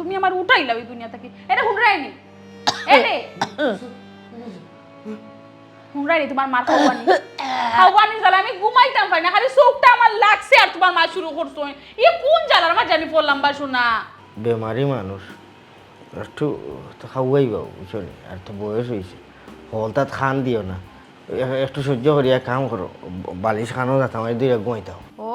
তুমি আমার উঠাইলা ওই দুনিয়া থেকে। এটা হুনরাইনি এনে হুনরাইনি তোমার মার খাওয়ানি জ্বালা আমি ঘুমাইতাম পারি না, খালি চোখটা আমার লাগছে আর তোমার মা শুরু করছো। এ কোন জ্বালার মা জানি পড়লাম বা শোনা। বেমারি মানুষ একটু তো খাওয়াই বাবু বুঝছো নি, আর তো বয়স হয়েছে, হলতাত খান দিও না, একটু সহ্য করিয়া কাম করো, বালিশ খানো যাতাম এই দুইটা ঘুমাইতাও। ও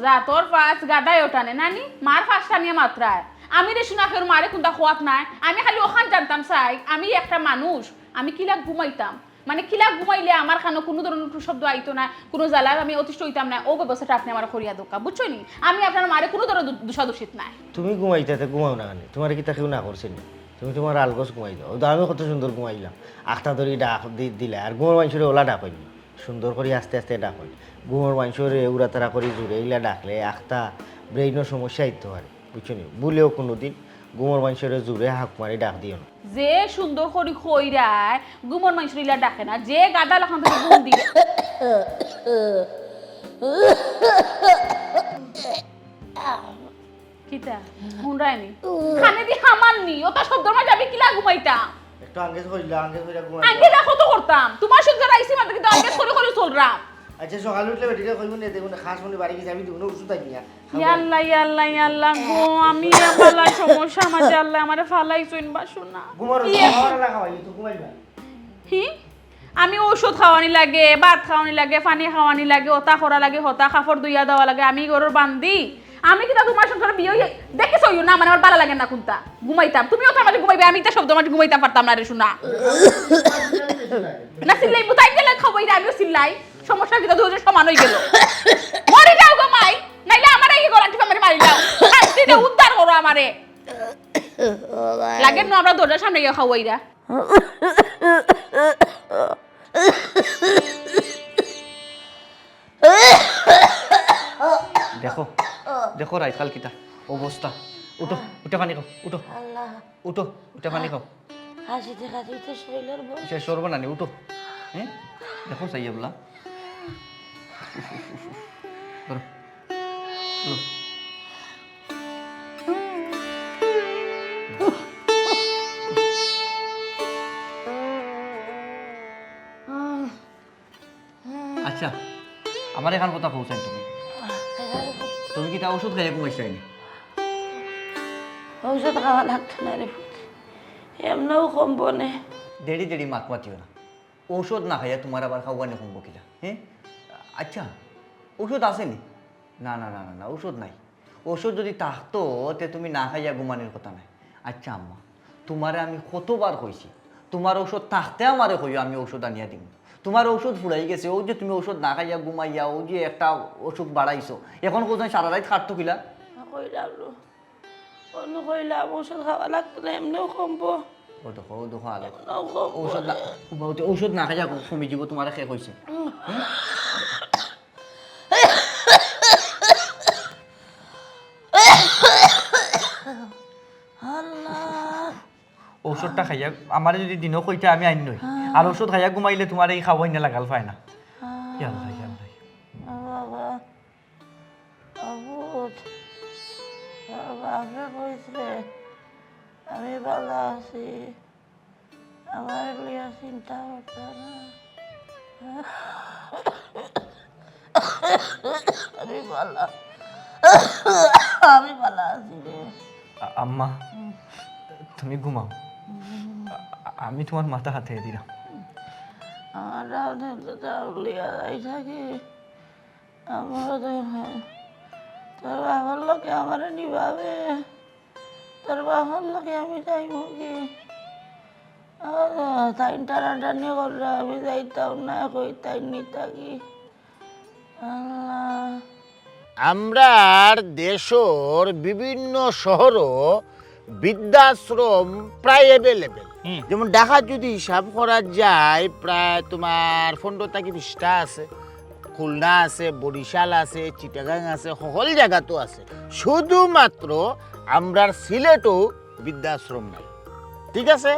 যা তোর পাঁচ গাদায় ওটানে নানি মার পাঁচটা নিয়ে মাত্রায় আমি রে শোনা ফের মারে কোনটা খোয়াত নাই, আমি খালি ওখান জানতাম চাই আমি একটা মানুষ, আমি কিলা ঘুমাইতাম, মানে কিলা ঘুমাইলে আমার খানো কোনো ধরনের শব্দ আইতো না, কোনো জ্বালা আমি অতিষ্ঠ হইতাম না, ও ব্যবস্থাটা আপনি আমার করিয়া দোকা বুঝছো নি, আমি আপনার মারে কোনো ধরনের দোষাদোষিত নাই। তুমি ঘুমাইতে ঘুমাও না কেন, তোমার কি কেউ না করছে না, তুমি তোমার আলগোস ঘুমাই দাও, তো আমি কত সুন্দর ঘুমাইলাম, আখটা ধরি ডাক দিলে, আর ঘুমোর মানুষের ওলা ডাক হইনি সুন্দর করে আস্তে আস্তে ডাক হই, ঘুমোর মানুষের উড়াতারা করে জুড়ে এইলা ডাকলে আখটা ব্রেইনের সমস্যা আইতে পারে বুঝছো নি, বলেও কোনো দিন ঘুমোর মানুষের জুড়ে হাঁক মারি ডাক দিও না। যে সুন্দর করে খইরায় গুমন মানুষের ইলা ডাকে না, যে গাদা লাখান থেকে ঘুম দিলে কিতা হুনরাইনি খানে দি হামাননি ওটা শব্দর মাঝে আমি কিলা ঘুমাইতাম, একটু আঙ্গেজ হইলা আঙ্গেজ হইলা ঘুমাই আগে দেখো তো করতাম তোমার সঙ্গে রাইছি মাত্র কিন্তু আগে করে চলরাম। আচ্ছা সকালে উঠলে বেটিকে কইব না দেখুন খাস মনে বাড়ি গিয়ে যাবি দেখুন ওষুধ আইনিয়া ইয়াল্লা ইয়াল্লা ইয়াল্লা গো আমি আমালা সমস্যা মাঝে আল্লাহ আমারে ফালাইছইন বাসুনা ঘুমার খাওয়ার না খাওয়াই তো ঘুমাইবা হি আমি ঔষধ খাওয়ানি লাগে, ভাত খাওয়ানি লাগে, পানি খাওয়ানি লাগে, ওতা করা লাগে, হতা কাপড় ধুইয়া দেওয়া লাগে, আমি গরুর বান্ধি, আমি কিন্তু তোমার সংসারে বিয়ে হয়ে দেখেছ না, মানে আমার ভালো লাগে না কোনটা ঘুমাইতাম, তুমিও তো আমাকে ঘুমাইবে, আমি তো শব্দ মাঝে ঘুমাইতাম পারতাম না রে শোনা না, চিল্লাই বুতাই গেলে খাবই না, আমিও চিল্লাই, সমস্যা কিন্তু দুজনের সমান হয়ে গেল, মরে যাও গো মাই, নাইলে আমার এই গলা টিপা মারি যাও, শান্তিতে উদ্ধার করো আমারে, লাগে না আমরা দরজার সামনে গিয়ে খাওয়াইরা। দেখো দেখো রাইখাল কিতা অবস্থা, উঠো উঠে পানি খাও, উঠো উঠো উঠে পানি খাও, হাসিতে হাসিতে শরীরের বল সে সরব না নি, উঠো হ্যাঁ দেখো চাইয়া বলা ধরো ধরো। আচ্ছা আমার এখান কথা পৌঁছাই, তুমি কি তা ওষুধ খাইয়া ঘুমাইছাইনি? ঔষধ খাওয়া লাগতো না রে পুত, এমনও কমবো নে। দেরি দেরি মাত মাতিও না, ঔষধ না খাইয়া তোমার আবার খাওয়ানি কমবো কিনা হ্যাঁ? আচ্ছা ওষুধ আসেনি? না না না না না ওষুধ নাই, ওষুধ যদি থাকতো তে তুমি না খাইয়া ঘুমানির কথা নাই। আচ্ছা আম্মা তোমারে আমি কতবার কইছি তোমার ঔষধ থাকতে আমারে কইও আমি ঔষধ আনিয়া দিব, তোমার ঔষধ ফুরাই গেছে, ও যে তুমি ঔষধ না খাইয়া ঘুমাইয়া ও যে একটা অসুখ বাড়াইছো, এখন কোথায় সারা রাত খাটতো কিলা? কইলাম লো অন্য কইলাম ঔষধ খাওয়া লাগতো না, এমনিও কমবো। ও দেখো ও দেখো আলো এমনও কমবো ঔষধ না, ঔষধ না খাইয়া কমে যাব, তোমার শেষ হয়েছে। আল্লাহ। ঔষধটা খাইয়া আমার যদি দিনও কইতে আমি আইন নই, আর ঔষধ খাইয়া ঘুমাইলে তোমার এই খাওয়াই না লাগাল পায় না। ইয়াল্লাহ ইয়াল্লাহ বাবা অবুধ বাবা কইছে আমি ভালো আছি, আমার লিয়া চিন্তা করতে না, আমি ভালো আছি রে। আম্মা তুমি ঘুমাও, আমি তোমার মাথা হাতে দিলাম। আমার রাউনে তো লিয়া যাই থাকি, আমারও তো তোর বাবার লোকে আমার নিভাবে, তোর বাবার লোকে আমি যাইব কি, তাই টানাটানি করলে আমি যাইতাম না, কই তাই নি থাকি। আল্লাহ আমরার দেশর বিভিন্ন শহরও বৃদ্ধাশ্রম প্রায় অ্যাভেলেবেল, যেমন ঢাকা যদি হিসাব করা যায় প্রায় তোমার 15 থেকে 20টা আছে, খুলনা আছে, বরিশাল আছে, চিটাগাং আছে, সকল জায়গাতো আছে, শুধুমাত্র আমরার সিলেটও বৃদ্ধাশ্রম নাই, ঠিক আছে?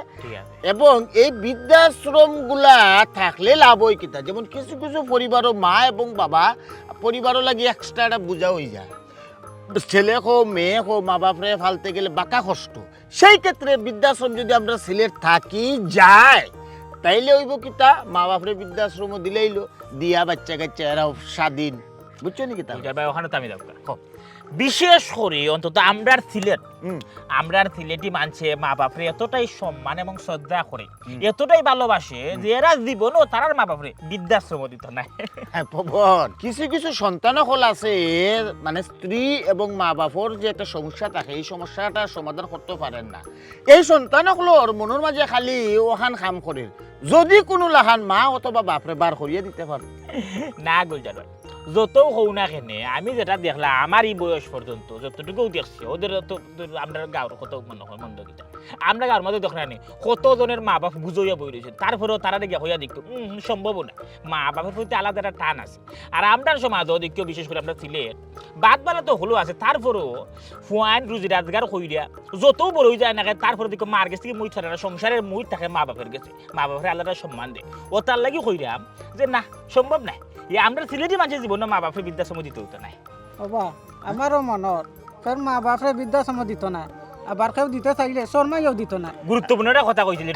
এবং এই বৃদ্ধাশ্রমগুলা থাকলে লাভ হয় কিতা, যেমন কিছু কিছু পরিবারও মা এবং বাবা পরিবারও লাগে এক্সট্রা একটা বোঝা হয়ে যায়, ছেলে হো মেয়ে হো মা বাপরে ফালতে গেলে বাঁকা কষ্ট। সেই ক্ষেত্রে বৃদ্ধাশ্রম যদি আমরা সিলেট থাকি যায় তাইলে হইব কিতা মা বাপরে বৃদ্ধাশ্রম দিলেইলো দিয়া বাচ্চা কাচ্চা এরাও স্বাধীন, বুঝছো নাকি তা? ভাই ওখানে তো আমি দরকার বিশেষ করে অন্তত আমরার সিলেট আমরার সিলেটি মানছে মা বাপরে এতটাই সম্মান এবং শ্রদ্ধা করে এতটাই ভালোবাসে যে এরা জীবনও তারার মা বাপরে বৃদ্ধাশ্রম দিত না। হ্যাঁ পবন, কিছু কিছু সন্তান হল আছে মানে স্ত্রী এবং মা বাপর যে একটা সমস্যা থাকে এই সমস্যাটা সমাধান করতে পারেন না। এই সন্তান হলোর মনের মাঝে খালি ওখান কাম করে যদি কোনো লাহান মা অথবা বাপরে বার করিয়ে দিতে পারে। না গুলজার ভাই যত হও না কেনে আমি যেটা দেখলাম আমার এই বয়স পর্যন্ত যতটুকু দেখছি ওদের তো আমরা গাঁর কত মনে হয় মন্দ কিটা আমরা গাঁর মধ্যে দেখ না কতজনের মা বাপ বুঝইয়া বই রয়েছে তারপরেও তারা দেখে হইয়া দেখতো সম্ভব না মা বাপের প্রতি আলাদা একটা টান আছে। আর আমরার সমাজও দেখো বিশেষ করে আমরা সিলেট বাদ বালা তো হলো আছে তারপরেও ফুয়ান রুজি রাজগার কইরা যত বড় হয়ে যায় না তারপরে দেখো মার গেছে কি মুই থাকে না সংসারের মুই থাকে মা বাপের গেছে মা বাপের আলাদা সম্মান দেয় ও তার লাগি কইরাম যে না সম্ভব না আমরা সিলেটি মানুষের জীবনে মা বাপের বৃদ্ধাশ্রম দিতে হতো না। বাবা আমারও মনত ফের মা বাপরে বৃদ্ধাশ্রম দিত না আবার কেউ দিতে চাইলে শর্মাইও দিত না। গুরুত্বপূর্ণ একটা কথা কইছিল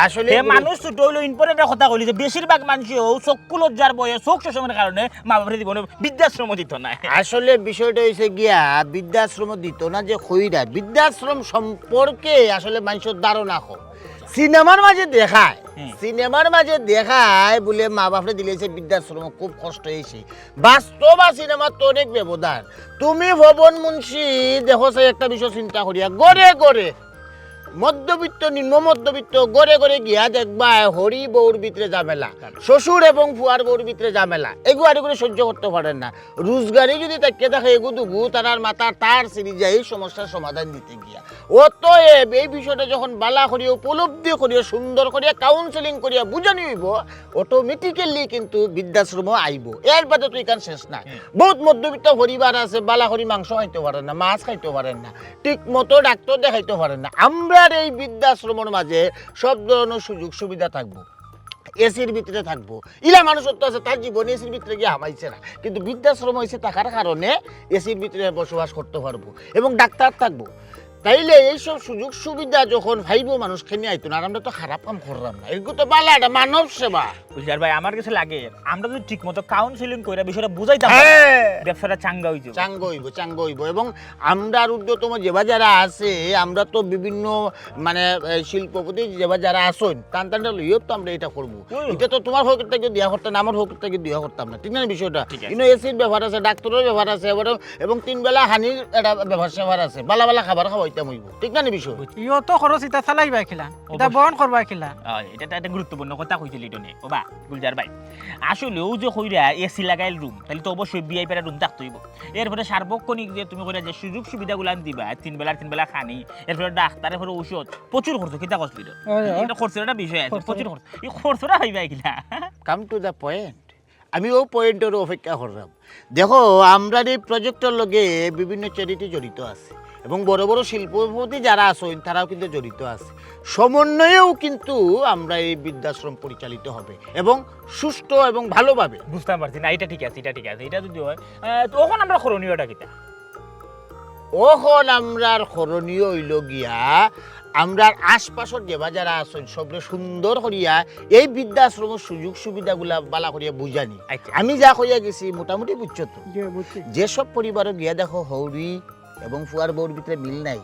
আসলে মানুষ ছোট হইলো ইম্পর্টেন্ট একটা কথা কইলি যে বেশিরভাগ মানুষও চক্ষু লজ্জার বয়ে চোখ শোষণের কারণে মা বাপের জীবনে বৃদ্ধাশ্রম দিত না। আসলে বিষয়টা হয়েছে গিয়া বৃদ্ধাশ্রম দিত না যে খইরা বৃদ্ধাশ্রম সম্পর্কে আসলে মানুষের ধারণা হোক সিনেমার মাঝে দেখায় বলে মা বাপরে দিলেছে বৃদ্ধাশ্রম খুব কষ্ট হয়েছে। বাস্তব আর সিনেমার তো অনেক ব্যবধান। তুমি ভবন মুন্সি দেখো একটা বিষয় চিন্তা করিয়া গড়ে গড়ে মধ্যবিত্ত নিম্ন মধ্যবিত্ত গড়ে গড়ে গিয়া দেখবা হরি বউর ভিতরে ঝামেলা, শ্বশুর এবং ফুয়ার বউর ভিতরে ঝামেলা, এগুলো আর করে সহ্য করতে পারেন না। রোজগারি যদি তাকে দেখে এগু দুগু তার মাথার তার সিঁড়ি যায় এই সমস্যার সমাধান দিতে গিয়া। অতএব এই বিষয়টা যখন বালা করিয়া উপলব্ধি করিয়া সুন্দর করিয়া কাউন্সেলিং করিয়া বুঝানি হইব অটোমেটিক্যালি কিন্তু বৃদ্ধাশ্রম আইব। এর বাদে তো এখান শেষ না। বহুত মধ্যবিত্ত পরিবার আছে বালা করি মাংস খাইতে পারেন না, মাছ খাইতে পারেন না, ঠিক মতো ডাক্তার দেখাইতে পারেন না। আমরা এই বৃদ্ধাশ্রমের মাঝে সব ধরনের সুযোগ সুবিধা থাকবো, এসির ভিতরে থাকবো। ইলা মানুষ তো আছে তার জীবনে এসির ভিতরে গিয়ে হামাইছে না, কিন্তু বৃদ্ধাশ্রম হয়েছে থাকার কারণে এসির ভিতরে বসবাস করতে পারবো এবং ডাক্তার থাকবো। তাইলে এইসব সুযোগ সুবিধা যখন ভাইবো মানুষ খেয়ে আইতো না, আর আমরা তো খারাপ কাম করলাম না, এগুলো তো বালা এটা মানব সেবা। বুঝলার ভাই আমার কাছে লাগে আমরা যদি ঠিক মতো কাউন্সিলিং করে বিষয়টা বুঝাইতাম ব্যবসাটা চাঙ্গা হইছে চাঙ্গ হইব এবং আমরা ঊর্ধ্বতম যেবা যারা আছে আমরা তো বিভিন্ন মানে শিল্পপতি যেবা যারা আসেন টান লইও তো আমরা এটা করবো। এটা তো তোমার হক থেকে দিয়া করতাম না, আমার হক থেকে দিয়া করতাম না, ঠিক না বিষয়টা? কিন্তু এসির ব্যবহার আছে, ডাক্তারের ব্যবহার আছে এবং 3 বেলা হানির একটা ব্যবহার সেবার আছে, বালা বালা খাবার খাওয়াইতাম হইব, ঠিক না বিষয়? ইও তো খরচ ইটা চালাইবা খেলা এটা বহন করবা খেলা। এটা একটা গুরুত্বপূর্ণ কথা কইছিল ইটনে ও বা গুলজার ভাই। আসলে ও যে কইরা এসি লাগাইল রুম তাহলে তো অবশ্যই ভিআইপি এর রুম থাকতে হইব। এরপরে সার্বক্ষণিক যে তুমি কইরা যে সুযোগ সুবিধাগুলো দিবা 3 বেলা খানি, এরপরে ডাক্তারের পরে ঔষধ, প্রচুর খরচ কিতা কষ্ট দিল। এটা খরচের একটা বিষয় আছে, প্রচুর খরচ। এই খরচটা হইবা কিনা? Come to the point. আমি ও পয়েন্টের অপেক্ষা করলাম। দেখো আমরা এই প্রজেক্টের লগে বিভিন্ন চ্যারিটি জড়িত আছে এবং বড় বড় শিল্পপতি যারা আছেন তারাও কিন্তু জড়িত আছে। সমন্বয়েও কিন্তু আমরা এই বৃদ্ধাশ্রম পরিচালিত হবে এবং সুষ্ঠু এবং ভালোভাবে। বুঝতে পারছি না, এটা ঠিক আছে, এটা যদি হয় তখন আমরা করণীয়টা কিতা? ওখন আমরার করণীয় হইল গিয়া আমরার আশপাশের যেবা যারা আছেন সবরে সুন্দর করিয়া এই বৃদ্ধাশ্রমের সুযোগ সুবিধাগুলা বালা করিয়া বুঝানি। আমি যা কইয়া গেছি মোটামুটি বুঝছো তো? যেসব পরিবারে গিয়া দেখো হৌরি এবং ফুয়ার বউর ভিতরে মিল নাই,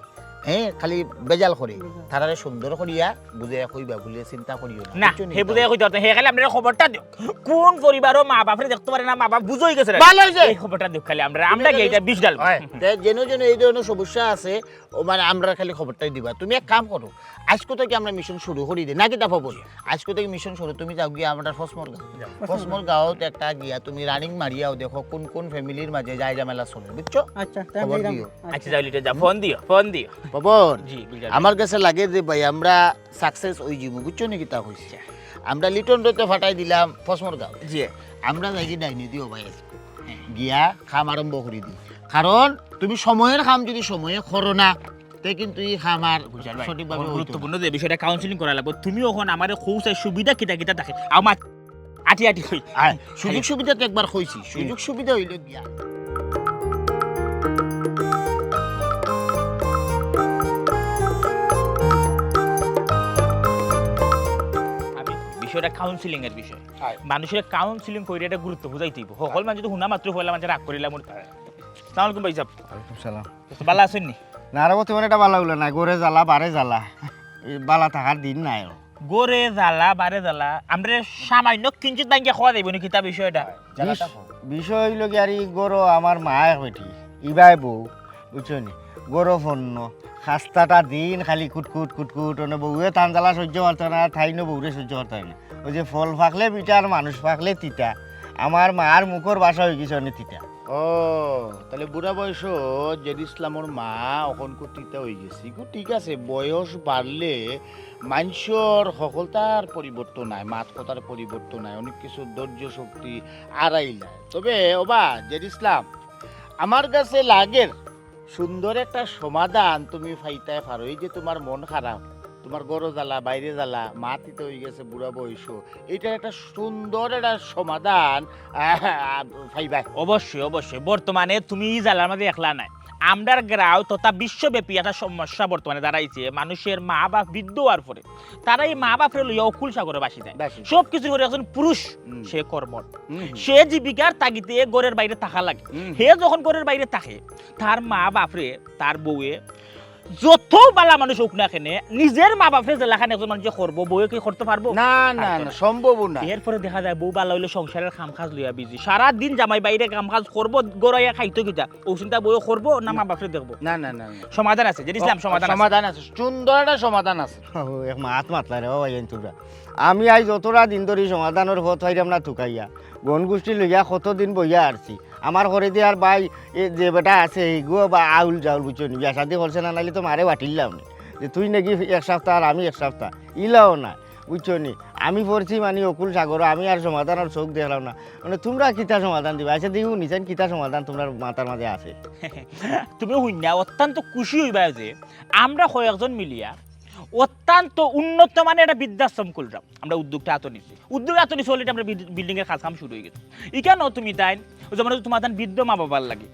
হ্যাঁ খালি বেজাল করে, তারারে সুন্দর করিয়া বুঝাইয়া কইবা বলে চিন্তা করিও না। হে বুঝাইয়া কইতে পারতে হে খালি আমরা খবরটা দিও কোন পরিবারও মা বাপরে দেখতে পারে না, মা বাপ বুঝই গেছে ভালো হইছে এই খবরটা দিও খালি আমরা কি এটা 20 ডাল যেন এই ধরনের সমস্যা আছে ও মানে আমরা খালি খবরটাই দিবা। তুমি এক কাম করো, আজকে থেকে আমরা মিশন শুরু করি দিই নাকি তা বল? আজকে থেকে মিশন শুরু, তুমি যাও গিয়া আমরা ফসমর গাঁৱত একটা গিয়া তুমি রানিং মারিয়াও দেখো কোন কোন ফ্যামিলির মাঝে যায় ঝামেলা চলে, বুঝছো? আচ্ছা খবর দিও। আচ্ছা যাও লিটে যা ফোন দিও বাবন। জি গুলজার আমার কাছে লাগে যে ভাই আমরা সাকসেস হই যাবো, বুঝছো নাকি তা হইছে? আমরা লিটন রতে ফাটাই দিলাম ফসমর গাঁও, জি আমরা যাই ডাইনি দিও ভাই গিয়া খাম আরম্ভ করে দিই। কারণ তুমি সময়ের খাম যদি সময়ে করো না তে কিন্তু এই খাম আর সঠিকভাবে গুরুত্বপূর্ণ যে বিষয়টা কাউন্সিলিং করা লাগবে। তুমি ওখানে আমারে খৌসাই সুবিধা কিটা থাকে আমার আটি হই সুযোগ সুবিধা তো একবার হইছি, সুযোগ সুবিধা হইল গিয়া এটা কাউন্সিলিং এর বিষয় মানুষের কাউন্সিলিং করে এটা গুরুত্ব বুঝাই দিব সকল মানুষ যদি শুনা মাত্র হইলা মানুষ রাগ করিলাম সালাম আলাইকুম ভাই সাহেব সালাম ভালো আছেন নি না আর তোমার এটা ভালো লাগলো না গোরে জ্বালা বারে জ্বালা এই বালা থাকার দিন নাই আর। গোরে জ্বালা বারে জ্বালা আমরা সামান্য কিঞ্চিত ব্যাংকে খাওয়া যাইব নাকি তা বিষয়টা বিষয় হইল কি আর ই গরো আমার মায়ের বেটি ইবাই বউ বুঝছো নি গরো ফন্ন খাস্তাটা দিন খালি কুটকুট কুটকুট ওনে বউয়ে টান জ্বালা সহ্য করতে না ঠাইনো বউরে সহ্য করতে না ওই যে ফল ফাকলে পিঠা আর মানুষ ফাকলে তিতা আমার মার মুখর বাসা হয়ে গেছে অনেক তিতা ও তাহলে বুড়া বয়স জেড ইসলামর মা অকন কর্তৃতা হয়ে গেছে ঠিক আছে বয়স বাড়লে মানুষের সকলতার পরিবর্তন নাই মাত কথার পরিবর্তন নাই অনেক কিছু ধৈর্য শক্তি আড়াই নাই তবে ওবা জেড ইসলাম আমার কাছে লাগের সুন্দর একটা সমাধান তুমি ফাইতায় পারো এই যে তোমার মন খারাপ তোমার গরো জ্বালা বাইরে জ্বালা মাতিতে হয়ে গেছে বুড়া বয়স এইটার একটা সুন্দর একটা সমাধান ফাইবাই অবশ্যই অবশ্যই বর্তমানে তুমি জ্বালার মধ্যে একলা নাই আমরার গ্রাও তথা বিশ্বব্যাপী একটা সমস্যা বর্তমানে দাঁড়াইছে মানুষের মা বাপ বৃদ্ধ হওয়ার পরে তারা এই মা বাপের লইয়া অকুল সাগরে বাসি দেয় সব কিছু করে একজন পুরুষ সে কর্মঠ সে জীবিকার তাগিতে ঘরের বাইরে থাকা লাগে হে যখন ঘরের বাইরে থাকে তার মা বাপরে তার বউয়ে যত বালা মানুষ হোক না কেনে নিজের মা বাপরে জেলাখানে একজন মানুষ করবো বউয়ে কি করতে পারবো না না না সম্ভব না এরপরে দেখা যায় বউ বালা হইলে সংসারের কাম কাজ লইয়া বিজি সারাদিন জামাই বাইরে কাম কাজ করবো গড়াইয়া খাইতো কিতা ও চিন্তা বউ করবো না মা বাপরে দেখবো না না না সমাধান আছে যে ইসলাম সমাধান আছে। সমাধান আছে সুন্দর একটা সমাধান আছে এক মাত মাতলা রে ভাই তোরা আমি আজ যতটা দিন ধরে সমাধানের পথ হইলাম না থুকাইয়া গণ গোষ্ঠী লইয়া কতদিন বইয়া আসছি আমার ঘরে দিয়ে আর ভাই যে বেটা আছে এইগুলো বা আউল জাউল বুঝছো নি বিয়া শাদি করছে না নাইলে তো মারে বাটিলাম নি যে তুই নাকি এক সপ্তাহ আর আমি এক সপ্তাহ ইলাও না বুঝছো নি আমি পড়ছি মানে অকুল সাগর আমি আর সমাধানের চোখ দেখলাম না মানে তোমরা কিতা সমাধান দিবা আচ্ছা দেখু নিছেন কিতা সমাধান তোমরা মাথার মাঝে আছে তুমি শুনিয়া অত্যন্ত খুশি হইবা যে আমরা কয়েকজন মিলিয়া অত্যন্ত উন্নত মানের একটা বৃদ্ধাশ্রম করলাম আমরা উদ্যোগটা হাতে নিচ্ছি উদ্যোগ হাতে নিচ্ছি অলরেডি আমরা বিল্ডিং এর কাজ কাম শুরু হয়ে গেছে এখানেও তুমি তাই যেমন তোমার বৃদ্ধ মা বাবার লাগে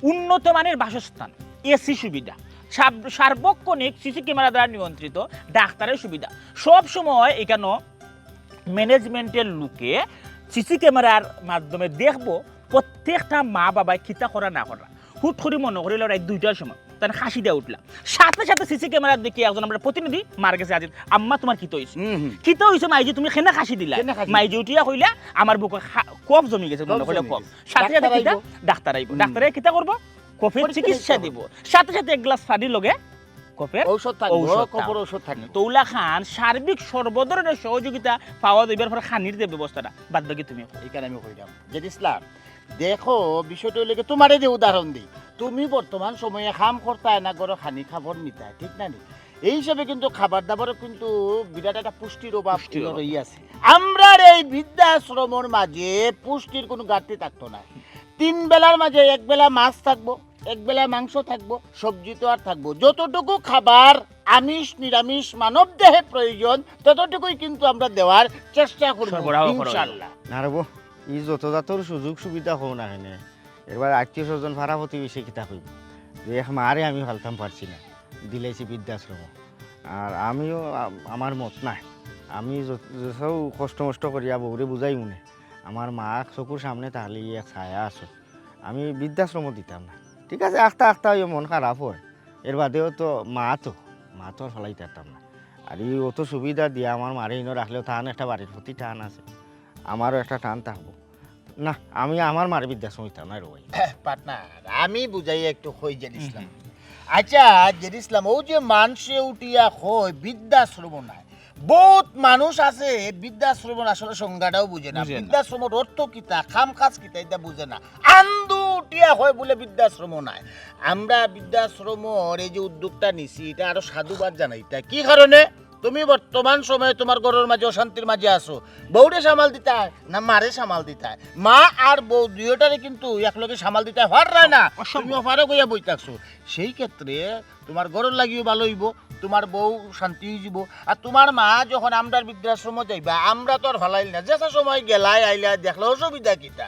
উন্নত মানের বাসস্থান এসি সুবিধা সার্বক্ষণিক সিসি ক্যামেরা দ্বারা নিয়ন্ত্রিত ডাক্তারের সুবিধা সব সময় এখানে ম্যানেজমেন্টের লোকে সিসি ক্যামেরার মাধ্যমে দেখবো প্রত্যেকটা মা বাবায় খিতা করা না করা হুট করে মনে করিল রাত 2টার সময় তার হাসি দিয়ে উঠলাম সাথে সাথে সিসি ক্যামেরা দেখে একজন আমরা প্রতিনিধি মার কাছে আজিত আম্মা তোমার কিতো হইছে কিতো হইছে মাইজি তুমি কেনা হাসি দিলা মাইজি উঠিয়া কইলা আমার বুকে কফ জমি গেছে মনে কইলা কফ সাথে সাথে কিতা ডাক্তার আইব ডাক্তারে কিতা করব কফের চিকিৎসা দিব সাথে সাথে এক গ্লাস পানি লগে কফের ঔষধ থাকবে কফের ঔষধ থাকবে তৌলা খান সার্বিক সর্বধরনের সহযোগিতা পাওয়া যাইবার পর খানির যে ব্যবস্থাটা বাদ বাকি তুমি এখানে আমি কইলাম যে ইসলাম দেখো বিষয়টা হইলে তোমারে যে উদাহরণ দিই তুমি বর্তমান সময়ে খাম করতায় না গরো খানি খাবার নিতায় ঠিক না নি এই হিসাবে কিন্তু খাবার দাবারও কিন্তু বিরাট একটা পুষ্টির অভাব রই আছে আমরা এই বৃদ্ধাশ্রমের মাঝে পুষ্টির কোনো ঘাটতি থাকতো না 3 বেলার মাঝে এক বেলা মাছ থাকবো এক বেলা মাংস থাকবো সবজি তো আর থাকবো যতটুকু খাবার আমিষ নিরামিষ মানব দেহে প্রয়োজন ততটুকুই কিন্তু আমরা দেওয়ার চেষ্টা করবো ইনশাআল্লাহ না রে ই যত জাতর সুযোগ সুবিধা হও না এনে এবার আত্মীয় স্বজন ভাড়া প্রতিবেশী কিতা হইব যে এক মারে আমি ফালতাম পারছি না দিলাইছি বৃদ্ধাশ্রম আর আমিও আমার মত নাই আমি যত কষ্ট মষ্ট করিয়া বউরে বুঝাই মনে আমার মা চকুর সামনে তাহলে এক ছায়া আছো আমি বৃদ্ধাশ্রমও দিতাম না ঠিক আছে আস্তে আস্তে মন খারাপ হয় এর বাদেও তো মা তো আর ফলাই পারতাম না আর এই অত সুবিধা দিয়ে আমার মারে ইনো রাখলেও টান একটা বাড়ির প্রতি টান আছে আমারও একটা টান থাকবো না আমি আমার মারে বৃদ্ধাশ্রম দিতাম না রোবাই পার্টনার আমি বুঝাই একটু হই জেড ইসলাম আচ্ছা জেড ইসলাম ও যে মানুষে উঠিয়া হয় বৃদ্ধাশ্রম নাই বহুত মানুষ আছে বৃদ্ধাশ্রম আসলে সংজ্ঞাটাও বুঝে না বৃদ্ধাশ্রমের অর্থ কিতা খাম কাজ কিতা এটা বুঝে না আন্দু উঠিয়া হয় বলে বৃদ্ধাশ্রম নাই আমরা বৃদ্ধাশ্রমের এই যে উদ্যোগটা নিছি এটা আরো সাধুবাদ জানাই এটা কি কারণে তুমি বর্তমান সময়ে তোমার ঘরের মাঝে অশান্তির মাঝে আসো বউরে সামাল দিতে হয় না মারে সামাল দিতে হয় মা আর বউ দুইটারে কিন্তু একলগে সামাল দিতে হয় না তুমি অফারে গইয়া বই থাকছো সেই ক্ষেত্রে তোমার ঘরের লাগিও ভালো হইব তোমার বউ শান্তি হয়ে যাব আর তোমার মা যখন আমরা বৃদ্ধাশ্রম যাইবা আমরা তো আর ভালাই না যেসা সময় গেলাই আইলা দেখলে অসুবিধা কিতা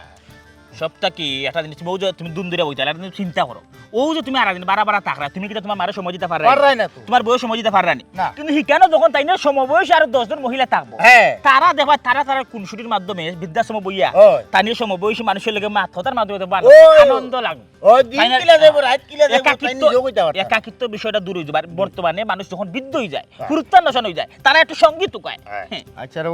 সবটা কি একটা জিনিস বউ যে তুমি দুন দূরে বইতে তুমি চিন্তা করো ও যে তুমি আর দিন বারা তাকরা তুমি কি তোমার মারে সময় দিতে পারবে পাররাই না তো। তোমার বউ সময় দিতে পাররা নি না। কিন্তু হিকানো যখন তাই না সমবয়সী আর 10 জন মহিলা থাকবো হ্যাঁ তারা দেখবা তারা কুনসুটির মাধ্যমে বৃদ্ধাশ্রম বইয়া হয়। তানিও সমবয়সী মানুষের লগে মাথতার মাধ্যমে দেখবা ও। আনন্দ লাগবে ও দিন তাই না? কিলা যাবো রাত কিলা যাবো তাই একাকিত্ব নিজেও কইতে পারতাম। একাকিত্ব বিষয়টা দূর হয়ে যাবে আর বর্তমানে মানুষ যখন বৃদ্ধ হয়ে যায় গুরুত্বান্বেষণ হয়ে যায় তারা একটু সঙ্গীত উকায় হ্যাঁ আচ্ছা রে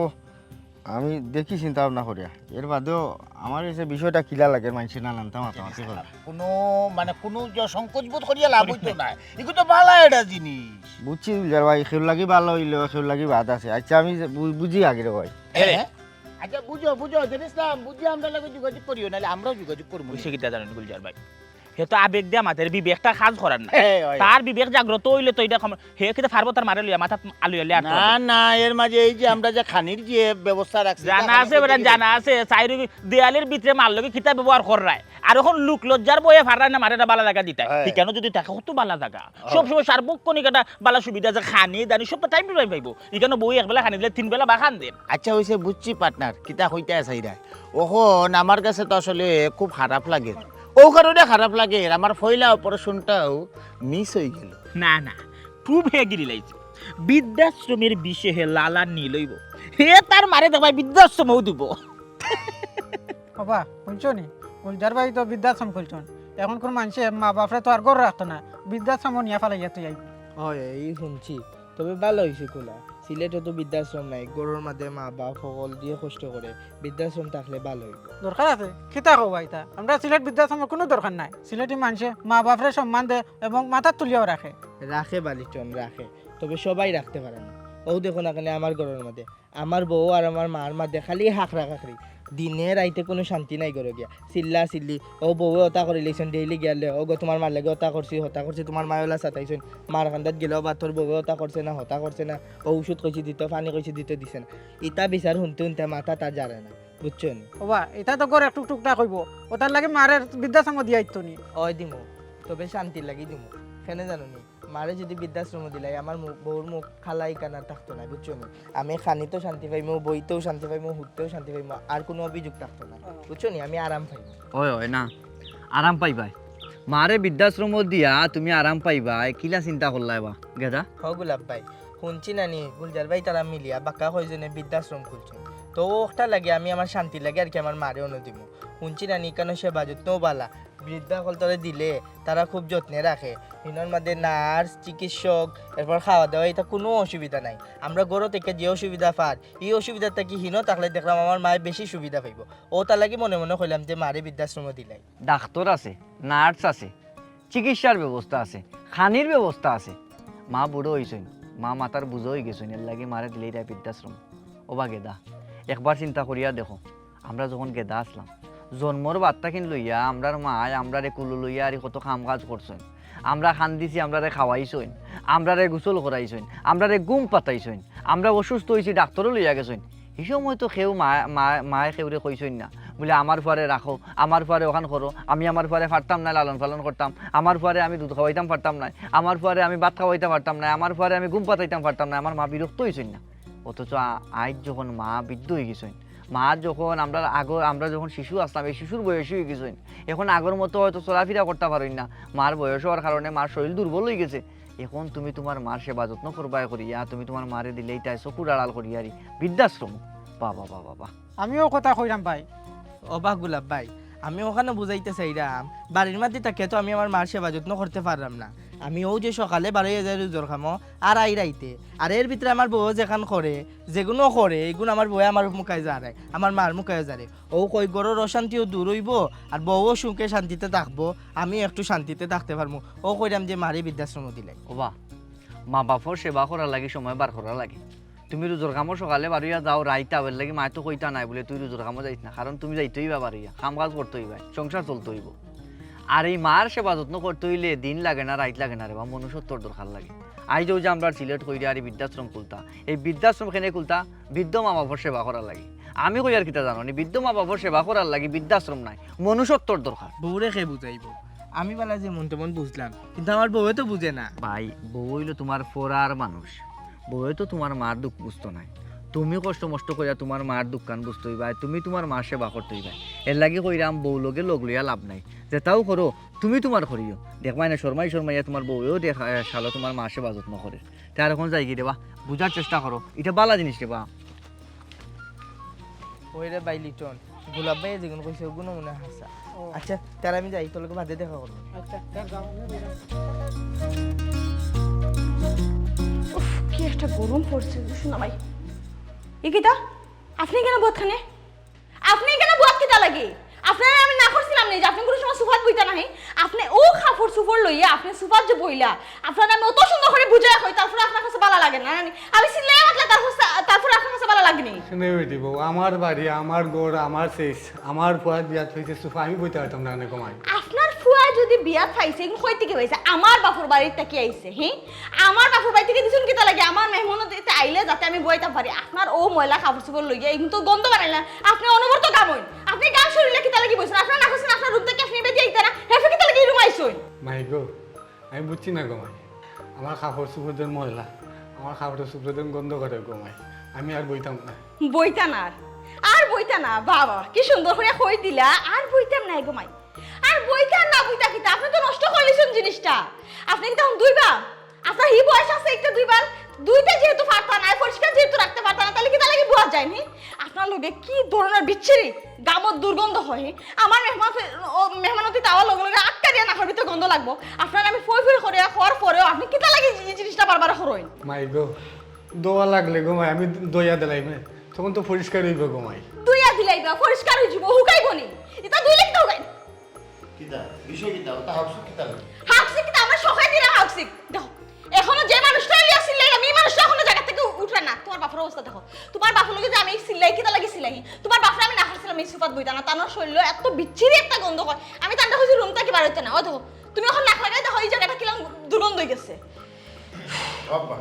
আমি দেখি চিন্তা ভাবনা করিয়া এর বাদেও আমার কাছে বিষয়টা কিলা লাগে মানুষের নানানটা মাতামাতি করে কোনো মানে কোনো যে সংকোচ বোধ করিয়া লাভ হইতো না এগুলো তো ভালো একটা জিনিস বুঝছি বুঝার ভাই সেও লাগি ভালো হইলো সেও লাগি বাদ আছে আচ্ছা আমি বুঝি আগে রে ভাই হ্যাঁ? আচ্ছা বুঝো ইসলাম বুঝি আমরা লাগে যোগাযোগ করিও নাহলে আমরাও যোগাযোগ করবো বুঝছে কিটা জানেন গুলজার ভাই হে তো আবেগ দিয়া মাথার বিবেকটা কাজ করার না হ্যাঁ, হয়। তার বিবেক জাগ্রত হইলে তো এটা হে কিন্তু পারবো তার মারে লইয়া মাথা আলু এলে আর না না এর মাঝে এই যে আমরা যে খানির যে ব্যবস্থা রাখছি জানা আছে বেটা জানা আছে চাইরি দেয়ালের ভিতরে মার লগে কিতা ব্যবহার করায় আর এখন লোক লজ্জার বয়ে ফারায় না মারেটা বালা জায়গা দিতে হ্যাঁ। কেন যদি তাকে কত বালা জায়গা সব সময় সার্বক্ষণিক একটা বালা সুবিধা যে খানি দানি সব টাইম টু টাইম পাইবো এখানে বই একবেলা খানি দিলে 3 বেলা বা খান দেন আচ্ছা হইছে বুঝছি পার্টনার কিতা হইতে আছে এরা ওখন আমার কাছে তো আসলে খুব খারাপ লাগে ও কারণে খারাপ লাগে আমার ফয়লা অপারেশনটাও মিস হয়ে গেল না না খুব হে গিরি লাইছে বৃদ্ধাশ্রমের বিষে হে লালা নি লইব হে তার মারে দেখবা বৃদ্ধাশ্রমও দিব বাবা শুনছো নি গুলজার ভাই তো বৃদ্ধাশ্রম খুলছন এখন কোন মানুষে মা বাপরে তো আর গড় রাখতো না বৃদ্ধাশ্রম নিয়ে ফেলাইয়া তুই আই হয় এই শুনছি তবে ভালো হয়েছে কোলা সিলেটে তো বৃদ্ধাশ্রম নাই গরুর মাঝে মা বাপ সকল দিয়ে কষ্ট করে বৃদ্ধাশ্রম থাকলে ভালো হইব দরকার আছে খিতা কো ভাইতা আমরা সিলেট বৃদ্ধাশ্রমের কোনো দরকার নাই সিলেটি মানুষে মা বাপরে সম্মান দেয় এবং মাথা তুলিয়াও রাখে রাখে বালিচন রাখে তবে সবাই রাখতে পারে না ও দেখো না কেন আমার ঘরের মধ্যে আমার বউ আর আমার মার মধ্যে খালি হাঁকড়া খাকড়ি দিনে রাইতে কোনো শান্তি নাই করে গিয়া চিল্লা চিল্লি ও বউয়ে হতা করে লেছেন ডেইলি গেলে ও গো তোমার মার লাগে হতা করছি তোমার মায়লা সাতাইছেন মার কান্দাত গেলেও বা তোর বউয়ে হতা করছে না ও ওষুধ কইছি দিত পানি কইছি দিতে দিছে না ইটা বিচার শুনতে মাথা তার জারে না বুঝছো নি বাবা এটা তো গড় একটু টুকটা কইব ওটার লাগে মারের বৃদ্ধাশ্রম দিয়া ইতো নি ওই দিমু তবে শান্তি লাগি দিমু কেনে জানো নি মারে যদি বৃদ্ধাশ্রম দিলাই আমার বউর মুখ খালাই কানার থাকতো না বুঝছো নি আমি খানিতেও শান্তি পাইমু বইতেও শান্তি পাইমু হুটতেও শান্তি পাইমু আর কোনো অভিযোগ থাকতো না বুঝছো নি আমি আরাম পাইমু ওই ওই না আরাম পাইবাই মারে বৃদ্ধাশ্রম দিয়া তুমি আরাম পাইবাই কিলা চিন্তা করলাই বা গেদা হ গোলাপ ভাই শুনছি নানি গুলজার ভাই তারা মিলিয়া বাক্কা কয়জনে বৃদ্ধাশ্রম খুলছেন তো ওটা লাগে আমি আমার শান্তি লাগে আর কি আমার মারেও নদিম শুনছি নানি কেন সেবা যত্নও বালা বৃদ্ধা তলে দিলে তারা খুব যত্নে রাখে হিনোর মধ্যে নার্স চিকিৎসক এরপর খাওয়া দাওয়া এটা কোনো অসুবিধা নাই আমরা গরু থেকে যে অসুবিধা পার এই অসুবিধা থেকে হিনো থাকলে দেখলাম আমার মায়ের বেশি সুবিধা পাইব ও তার লাগে মনে মনে কইলাম যে মারে বৃদ্ধাশ্রম দিলাই ডাক্তার আছে নার্স আছে চিকিৎসার ব্যবস্থা আছে খানির ব্যবস্থা আছে মা বুড়ো হয়েছেন মা মাতার বুঝো হয়ে গেছেন এর লাগে মারে দিলেই তাই বৃদ্ধাশ্রম ও বা গেদা একবার চিন্তা করিয়া দেখো আমরা যখন গেদা আসলাম জন্মর বার্তা কিন লইয়া আমরার মায় আমরারে কুলু লইয়া আর কত কাম কাজ করছেন আমরা খান দিছি আমরারে খাওয়াইছেন আমরারে গোসল করাইছেন আমরারে গুম পাতাইছেন আমরা অসুস্থ হয়েছি ডাক্তারও লইয়া গেছেন এই সময় তো কেউ মায়ে কেউরে কইছেন না বলে আমার পরে রাখো আমার পরে ওখান করো আমি আমার পরে পারতাম না লালন পালন করতাম আমার পরে আমি দুধ খাওয়াইতাম পারতাম না আমার পরে আমি ভাত খাওয়াইতে পারতাম না আমার পরে আমি গুম পাতাইতাম পারতাম না আমার মা বিরক্ত হয়েছেন না অথচ আজ যখন মা বৃদ্ধ হয়ে গেছেন মা যখন আমরা যখন শিশু আসলাম এই শিশুর বয়স হয়ে গেছেন এখন আগের মতো হয়তো চলাফেরা করতে পারেন না মার বয়স হওয়ার কারণে মার শরীর দুর্বল হয়ে গেছে এখন তুমি তোমার মার সেবা যত্ন করবা করিয়া তুমি তোমার মারে দিলেই তাই চকুর আড়াল করিয়ারি বৃদ্ধাশ্রম বাবা বাবা বাবা আমিও কথা কইরাম ভাই অবাক গোলাপ ভাই আমি ওখানে বুঝাইতে চাইরাম বাড়ির মাঝে তাকে তো আমি আমার মার সেবা যত্ন করতে পারলাম না আমি ও যে সকালে 12,000 রোজর খামো আর রাইতে আর এর ভিতরে আমার বউ যেখান করে যেগুলো করে এইগুলো আমার বউ আমার মুখায় যারে আমার মার মুখায় যারে ও কই গরুর অশান্তিও দূর হইব আর বউও সুখে শান্তিতে থাকবো আমি একটু শান্তিতে থাকতে পারবো ও কইরাম যে মারে বৃদ্ধাশ্রম দিলাই ওবা মা বাপর সেবা করার লাগে সময় বার করার লাগে তুমি রোজর কামো সকালে বাড়িয়া যাও রাইতে আবার লাগে মায় তো কইতা নাই বলে তুই রোজর কামো যাইস না কারণ তুমি যাইতেই বা বাড়িয়া কাম কাজ করতে হইবা সংসার চলতে হইব আর এই মার সেবা যত্ন করতে হইলে দিন লাগে না রাইত লাগে না রে বা মনুষ্যত্বর দরকার লাগে আই যে আমরা সিলেট কইরা আর বৃদ্ধাশ্রম খুলতা এই বৃদ্ধাশ্রম খেনে খুলতা বৃদ্ধ মা বাপর সেবা করার লাগে আমি কই আর কিতা জানো নি বৃদ্ধ মা বাপর সেবা করার লাগে বৃদ্ধাশ্রম নাই মনুষ্যত্বর দরকার বউরে খে বুঝাইব আমি বেলা যে মন তেমন বুঝলাম কিন্তু আমার বউয়ে তো বুঝে না ভাই বউ হইলো তোমার ফোরার মানুষ বউয়ে তো তোমার মার দুঃখ বুঝতো নাই তুমি কষ্ট মষ্ট করিয়া তোমার মার দোকান বুঝতে হইবা তুমি তোমার মার সেবা করতে হইবা এর লাগি কইরাম বউ লগে লগ লইয়া লাভ নাই যেটাও করো তুমি তোমার করিও দেখবাই না শর্মাইয়া তোমার বউও দেখা শালো তোমার মা সেবা যত্ন করে তার এখন যাই গিয়ে দেবা বুঝার চেষ্টা করো এটা বালা জিনিস দেবা ওই রে বাই লিটন গোলাপ ভাই যেগুলো কইছে ওগুলো মনে হয় হাসা আচ্ছা তার আমি যাই তোর লোকে বাদে দেখা করবো আচ্ছা যাও উফ, কি একটা গরম পড়ছে শোনা ভাই ইকিতা আপনি কেন বুয়াত খানে আপনি কেন বুয়াত কিতা লাগে আপনার আমি না করছিলাম না যে আপনি কোনো সময় সুফাত বইতা নাহি আপনি ও খাফর সুফর লইয়া আপনি সুফাত যে বইলা আপনার আমি অত সুন্দর করে বুঝাই কই তারপর আপনার কাছে ভালো লাগে না আমি সিলাই মাতলা তারপর আপনার কাছে ভালো লাগেনি শুনে বেটি বউ আমার বাড়ি আমার গড় আমার শেষ আমার পর বিয়াত হয়েছে সোফা আমি বইতে পারতাম না অনেক কমাই আপনার ফুয়া যদি বিয়া খাইছে এগুলো কই থেকে পাইছে আমার বাপুর বাড়ির থেকে আইছে হ্যাঁ আমার বাপুর বাড়ি থেকে দিছুন কিতা লাগে আমার মেহমানত দিতে আইলে যাতে আমি বইতে পারি আপনার ও ময়লা কাপড় চোপড় লইয়া এগুলো তো গন্ধ বানাইলা আপনি অনবরত কাম হইন আপনি কাম শরীরে কিতা লাগি বইছেন আপনার না কইছেন আপনার রূপ থেকে আপনি বেদি আইতা না হেফে কিতা লাগি রুম আইছুন মাই গো আমি বুঝছি না গমাই আমার কাপড় চুপড়দের ময়লা আমার কাপড় চুপড়দের গন্ধ করে গমাই আমি আর বইতাম না বইতা না আর বইতা না বাবা কি সুন্দর করে কই দিলা আর বইতাম না গোমাই আর বইতা না বইতা কিতা আপনি তো নষ্ট করলিছেন জিনিসটা আপনি কি তখন দুইবার আপনার হি বয়স আছে একটা দুইবার দুইটা যেহেতু পারতা না পরিষ্কার যেহেতু রাখতে পারতা না তাহলে কি তাহলে কি বুয়া যায় নি আপনার লগে কি ধরনের বিচ্ছিরি গামত দুর্গন্ধ হয় আমার মেহমানতি তাওয়ার লগে লগে আটকা দিয়া না ভিতরে গন্ধ লাগবো আপনার আমি ফই ফই করে হওয়ার পরেও আপনি কিতা লাগে এই জিনিসটা বারবার হরইন মাই গো দোয়া লাগলে গমাই আমি দইয়া দিলাইবে তখন তো পরিষ্কার হইব গমাই দুইয়া দিলাইবা পরিষ্কার হই যাব হুকাইব নি এটা দুই লাখ দাও গাই কিতা বিষয় কিতা ওটা হাবসু কিতা লাগে হাফসি কি আমার সকাই দিনা হাফসি দেখো এখনো যে মানুষটা লিয়া সিলাই আমি মানুষটা এখনো জায়গা থেকে উঠবে না তোমার বাপের অবস্থা দেখো তোমার বাপের লগে যে আমি সিলাই কিতা লাগি সিলাই তোমার বাপরা আমি না করছিলাম এই সুপাত বইতা না তানোর শরীর এত বিচ্ছিরি একটা গন্ধ হয় আমি তান্ডা হইছি রুম থেকে বার হইতে না ও দেখো তুমি এখন নাক লাগাই দেখো এই জায়গাটা কিরকম দুর্গন্ধ হয়ে গেছে বাবা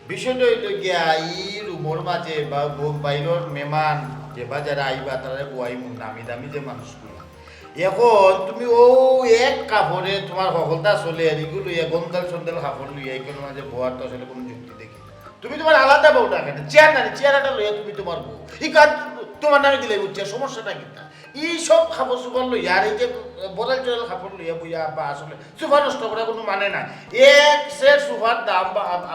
বিষয়টা হইল গিয়া ই রুমোর মাঝে বা বাইরের মেহমান যে বা যারা আইবা তারা বুয়াই নামি দামি যে মানুষগুলো এখন তুমি ও এক কাপড়ে তোমার সকলটা চলে আর এগুলো গন্দাল সন্দাল কাপড় লইয়া এগুলো মাঝে বোয়ার তো আসলে কোনো যুক্তি দেখি তুমি তোমার আলাদা বউটা কেন চেয়ার না চেয়ারটা লইয়া তুমি তোমার বউ এই কাজ তোমার নামে দিলে বুঝছে সমস্যাটা কিনা এই সব কাপড় চোপড় লইয়া আর এই যে বদল চল কাপড় লইয়া বইয়া বা আসলে সোফা নষ্ট করার কোনো মানে নাই এক সেট সোফার দাম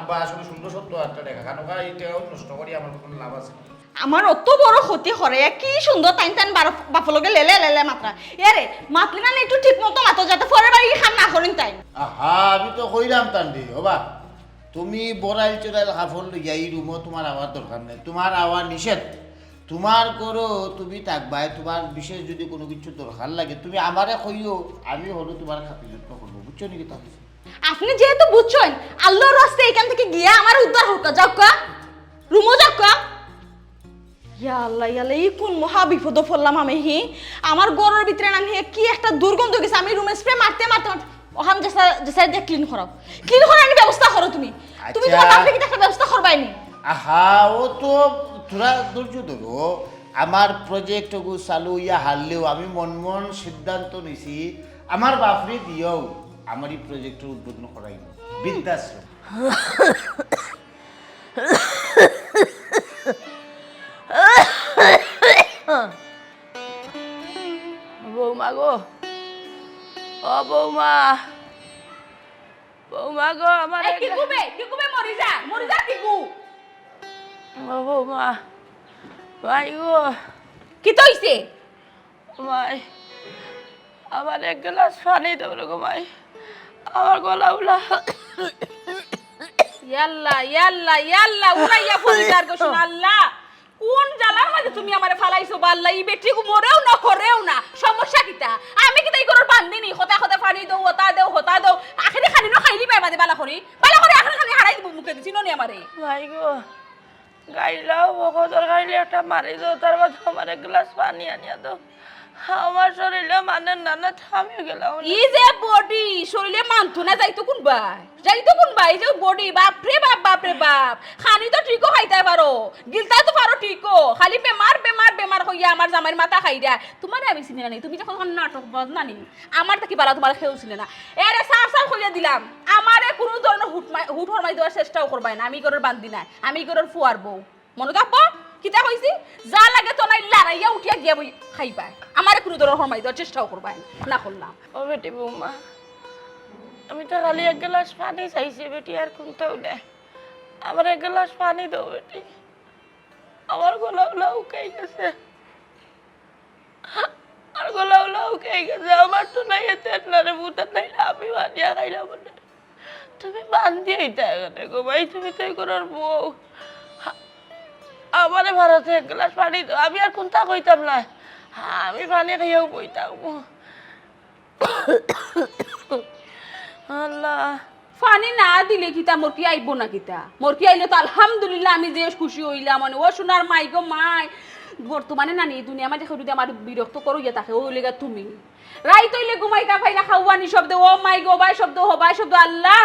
বা আসলে 16,000 টাকা কারণ এইটাও নষ্ট করি আমার কোনো লাভ আছে আমার অত বড় ক্ষতি করে কি সুন্দর টাইম টাইম বাপলগে লেলে লেলে মাত্রা এরে মাতলি না একটু ঠিক মতো মাতো যাতে পরের বাড়ি খান না করেন তাই আহা আমি তো কইরাম তান্ডি হবা তুমি বড়াইল চড়াইল কাপড় লইয়া এই রুমও তোমার আওয়ার দরকার নেই তোমার আওয়ার নিষেধ তোমার করো তুমি থাকবাই তোমার বিশেষ যদি কোনো কিছু দরকার লাগে তুমি আমারে কইও আমি হলো তোমার খাতি যত্ন করবো বুঝছো নাকি তা আপনি যেহেতু বুঝছেন আল্লাহর রাস্তায় এখান থেকে গিয়া আমার উদ্ধার হোক যাও কা রুমো যাও কা ইয়া আল্লাহ এই কোন মহা বিপদ পড়লাম আমি হি আমার গরুর ভিতরে না নিয়ে কি একটা দুর্গন্ধ গেছে আমি রুমে স্প্রে মারতে মারতে মারতে ওখান যে দিয়ে ক্লিন করাও আমি ব্যবস্থা করো তুমি তুমি তোমার বাপরে কি একটা ব্যবস্থা করবাইনি আহা ও তো তোরা ধৈর্য ধরো আমার প্রজেক্ট চালু ইয়া হারলেও আমি মন সিদ্ধান্ত নিছি আমার বাপরে দিয়েও আমার এই প্রজেক্টের উদ্বোধন করাইব বৃদ্ধাশ্রম বৌমা গো ও বৌমা বৌমা গো আমার কি কুবে মরি যা টিকু ও বৌমা ভাই গো কি তো হইছে মাই আমার এক গ্লাস পানি দেবো গো মাই আমার গলা উলা ইয়াল্লা উড়াইয়া ফরিদার গো আল্লাহ কোন জালার মাঝে তুমি আমারে ফালাইছো বাল্লা ই বেটি কো মরেও না করেও না সমস্যা কিটা আমি কি তাই করর বান্দিনি হতা পানি দাও হতা দাও আখেরে খানি না খাইলি পাই মাঝে বালা করি আখেরে খানি হারাই দিব মুখে দিছি ননি আমারে ভাই গো গাইলাও বকদর গাইলে একটা মারি দাও তার বাদ আমার এক গ্লাস পানি আনিয়া দাও আমার শরীরে মানে না থামিয়ে গেলাম ই যে বডি শরীরে মানতো না যাইতো কোন ভাই যে বডি বাপ রে বাপ খানি তো ঠিকও খাইতে পারো গিলতা তো পারো ঠিকও খালি বেমার হইয়া আমার জামাইর মাথা খাইরা তোমারে আমি চিনি না তুমি যখন নাটক বদনানি আমার তাকি বালা তোমার খেউ ছিল না এরে সাফ কইয়া দিলাম আমারে কোনো ধরনের হুট হরমাই দেওয়ার চেষ্টাও করবাই না আমি গরর বান্দি না আমি গরর ফুয়ার বউ মনে থাকবো কিতা কইছি যা লাগে তো নাই লড়াইয়া উঠিয়া গিয়া বই খাইবা আমারে কোনো ধরনের হরমাই দেওয়ার চেষ্টাও করবা না করলাম ও বেটি বৌমা আমি তো খালি এক গ্লাস পানি চাইছি বেটি আর কোনটাও নেই আমার এক গ্লাস পানি দাও বেটি আমার গলা উকাই গেছে আর গলা উকাই গেছে আমার তো নাই এতে না রে বুটা নাই আমি বানিয়া খাইলাম বলে তুমি বান্ধিয়ে এটা এখানে গো ভাই তুমি তো করার বউ আমারে ভারতে এক গ্লাস পানি দাও আমি আর কোনটা কইতাম না আমি পানি খাইয়াও বইতাম আল্লাহ ফানি না দিলে কিতা মোর কি আইব না কিতা মোর কি আইলে তো আলহামদুলিল্লাহ আমি যে খুশি হইলাম মানে ও সোনার মাই গো মাই বর্তমানে নানি দুনিয়া মাঝে যদি আমার বিরক্ত করো ইয়ে থাকে ওই লেগা তুমি রাইত হইলে ঘুমাইতা ভাই না খাওয়ানি শব্দ ও মাই গো বাই শব্দ হবাই শব্দ আল্লাহ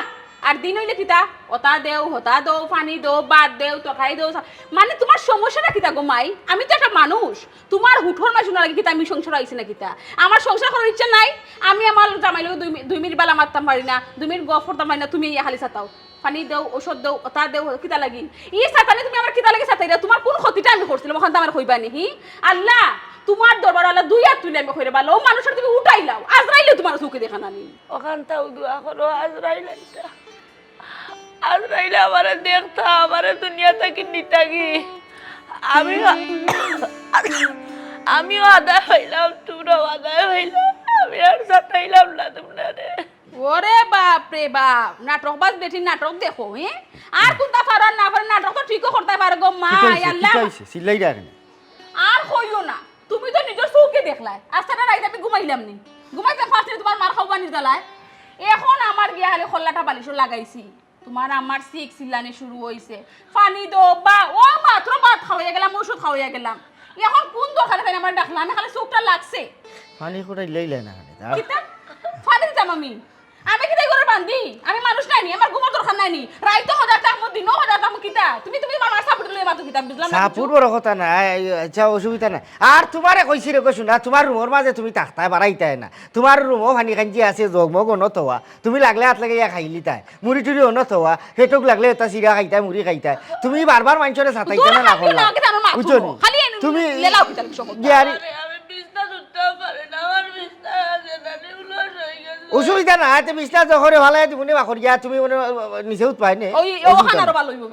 আর দিন হইলে কিতা ওতা দেও হতা দেও পানি দেও বাদ দেও তরকারি দেও মানে তোমার সমস্যাটা কিতা গো মাই আমি তো একটা মানুষ তোমার হুঠোর মাস শোনা লাগে কিতা আমি সংসার আইছি না কিতা আমার সংসার করার ইচ্ছা নাই আমি আমার জামাই লোক 2 মিনিট বেলা মারতাম পারি না 2 মিনিট গফ করতাম পারি না তুমি ইয়া খালি সাতাও পানি দেও ওষুধ দেও ওতা দেও কিতা লাগি ই সাতানি তুমি আমার কিতা লাগে সাতাইরা তোমার কোন ক্ষতিটা আমি করছিলাম ওখান তো আমার কইবা নি আল্লাহ তোমার দরবার আল্লাহ 2 হাত তুলে আমি কইরে ভালো মানুষের তুমি উঠাইলাও আজরাইলে তোমার চোখে দেখা না নি ওখানটাও দোয়া করো আজরাইলটা আজরাইল আমারে দেখতা আমারে দুনিয়া থেকে নিতাগি আমিও আদায় হইলাম তোমরাও আদায় হইলাম আমি আর সাতাইলাম না তোমরা রে ওরে বাপ রে বাপ নাটক বাজ বেটি নাটক দেখো আর কোনটা পারার না পারে নাটক তো ঠিকও করতে পারে গো মা আল্লাহ সিলাই রাখেন আর কইও না তুমি তো নিজের চোখে দেখলাই আজটা রাইতে আমি ঘুমাইলাম নি ঘুমাইতে ফার্স্টে তোমার মার খাওয়ানি জ্বালায় এখন আমার গিয়া হালে খোল্লাটা বালিশও লাগাইছি তোমার আমার সিক সিলানি শুরু হইছে পানি দো বা ও মাত্র ভাত খাওয়াইয়া গেলাম ওষুধ খাওয়াইয়া গেলাম এখন কোন দোকানে তাই আমার ডাকলাম আমি খালি চোখটা লাগছে পানি কোটাই লইলে না কিতা ফানি দিতাম আমি কিতা করে বান্ধি আমি মানুষ নাইনি আমার ঘুমার দরকার নাইনি রাইতো হজা থাকবো দিনও হজা থাকবো কিতা তুমি আমার সাপোর্ট লই মাতো কিতা বুঝলাম না সাপুর বড় কথা না আচ্ছা অসুবিধা না আর তোমারে কইছি রে কইছো না তোমার রুমের মাঝে তুমি তাকতায় বাড়াইতাই না তোমার রুমও ফানি খাঞ্জি আছে জগমগ নতোয়া তুমি লাগলে হাত লাগে খাইলি তাই মুড়ি টুড়ি নতোয়া হেটুক লাগলে এটা চিরা খাইতাই মুড়ি খাইতাই তুমি বারবার মানুষরে সাতাইতে না না করলা বুঝছো তুমি লেলাও কিতা সব গিয়ারি আমি বিছনা উঠতেও পারি না আমার বিছনা আছে না উলট হয়ে গেছে অসুবিধা না তুমি বিশ্বাস করে ভালো তুমি বাখর গিয়া তুমি নিচে উঠপাই নে ওই ওখানে আরো ভালো হইব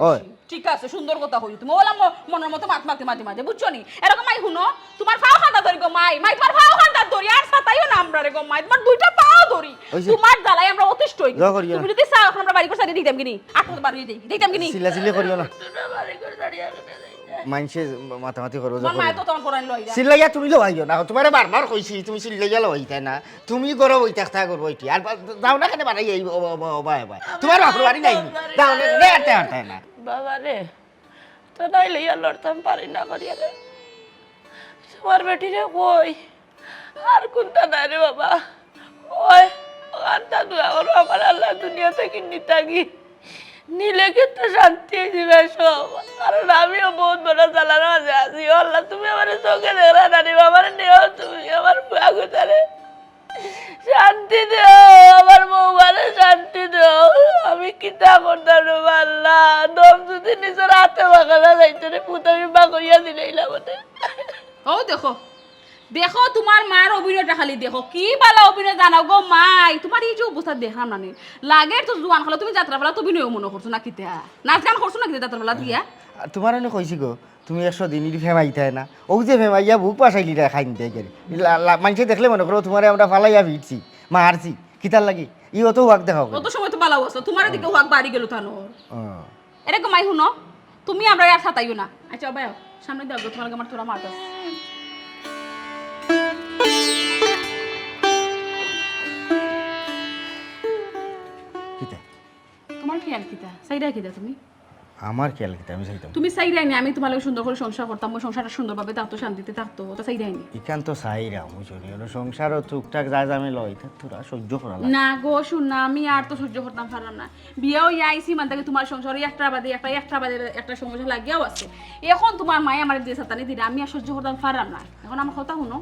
ঠিক আছে সুন্দর কথা হই তুমি ওলা মনের মতো মাঝে মাঝে বুঝছো নি এরকম মাই হুনো তোমার পাও খান্দা ধরি গো মাই তোমার পাও খান্দা ধরি আর সাতাইও না আমরা রে গো মাই তোমার দুইটা পাও ধরি তোমার জ্বালাই আমরা অতিষ্ঠ হই তুমি যদি চাও এখন আমরা বাড়ি করে সারি দিতাম কিনি আটক বাড়ি দিতাম কিনি সিলা করিও না বাড়ি করে দাঁড়িয়ে মানুষে মাতামাতি করবো তোমার মায়ে তো তোমার করাই লইরা সিল্লাইয়া তুমি লইও না তোমারে বারবার কইছি তুমি সিল্লাইয়া লইতে না তুমি করো ওই থাকতা করবো ওইটি আর যাও না কেন বাড়াই এই বাই তোমার বাপর বাড়ি নাই যাও না রে আটে না বাবা রে তো নাইলে ইয়া লড়তাম পারি না করিয়া রে তোমার বেটি রে কই আর কোনটা না রে বাবা ওই আনটা দোয়া করো আমার আল্লাহ দুনিয়া থেকে নিতাগি নিলে কিন্তু শান্তি দিবে সব কারণ আমিও বহুত বড় জ্বালার মাঝে আছি আল্লাহ তুমি আমার চোখে দেখলা নানি বাবার নেও তুমি আমার আগুতারে শান্তি দেও আমার বৌমারে শান্তি দেও আমি কিতা করতাম আল্লাহ দম যদি নিজের হাতে বাগানা যাইতে রে পুতামি বাগইয়া দিলেইলা বটে ও দেখো দেখো তোমার মার অভিনয়টা খালি দেখো কি বালা অভিনয় জানাও গো মাই তোমার এই যে অবস্থা দেখাম না লাগে তো জোয়ান খালো তুমি যাত্রা বেলা তো অভিনয় মনে করছো না কিতা নাচ গান করছো না কিতা যাত্রা বেলা দিয়া তোমার এনে কইছি গো তুমি 100 দিন ফেমাইতে না ও যে ফেমাইয়া বুক পাশাইলি রে খাইন দে গেলে মানুষে দেখলে মনে করো তোমারে আমরা ফালাইয়া ভিড়ছি মারছি কিতার লাগি ই অত ওয়াক দেখাও অত সময় তো বালাও আছে তোমার দিকে ওয়াক বাড়ি গেল তানো এরকম মাই হুনো তুমি আমরা আর সাতাইও না আচ্ছা ভাই সামনে দাও তোমার আমার তোরা মারতাস কিতা তোমার খেয়াল কিতা সাইডা কিতা তুমি আমার খেয়াল কিতা আমি চাইতাম তুমি সাইডাই নি আমি তোমার লগে সুন্দর করে সংসার করতাম ওই সংসারটা সুন্দরভাবে থাকতো শান্তিতে থাকতো ওটা সাইডাই নি ইখান তো চাইরা বুঝলি সংসারও টুকটাক যা আমি লই তোরা সহ্য করা লাগে না গো শুন আমি আর তো সহ্য করতাম পারলাম না বিয়েও আইসি মানে থেকে তোমার সংসারে একটা বাদে একটা সমস্যা লাগিয়াও আছে এখন তোমার মায়ে আমার যে সাতানি দিলে আমি আর সহ্য করতাম পারলাম না এখন আমার কথা শুনো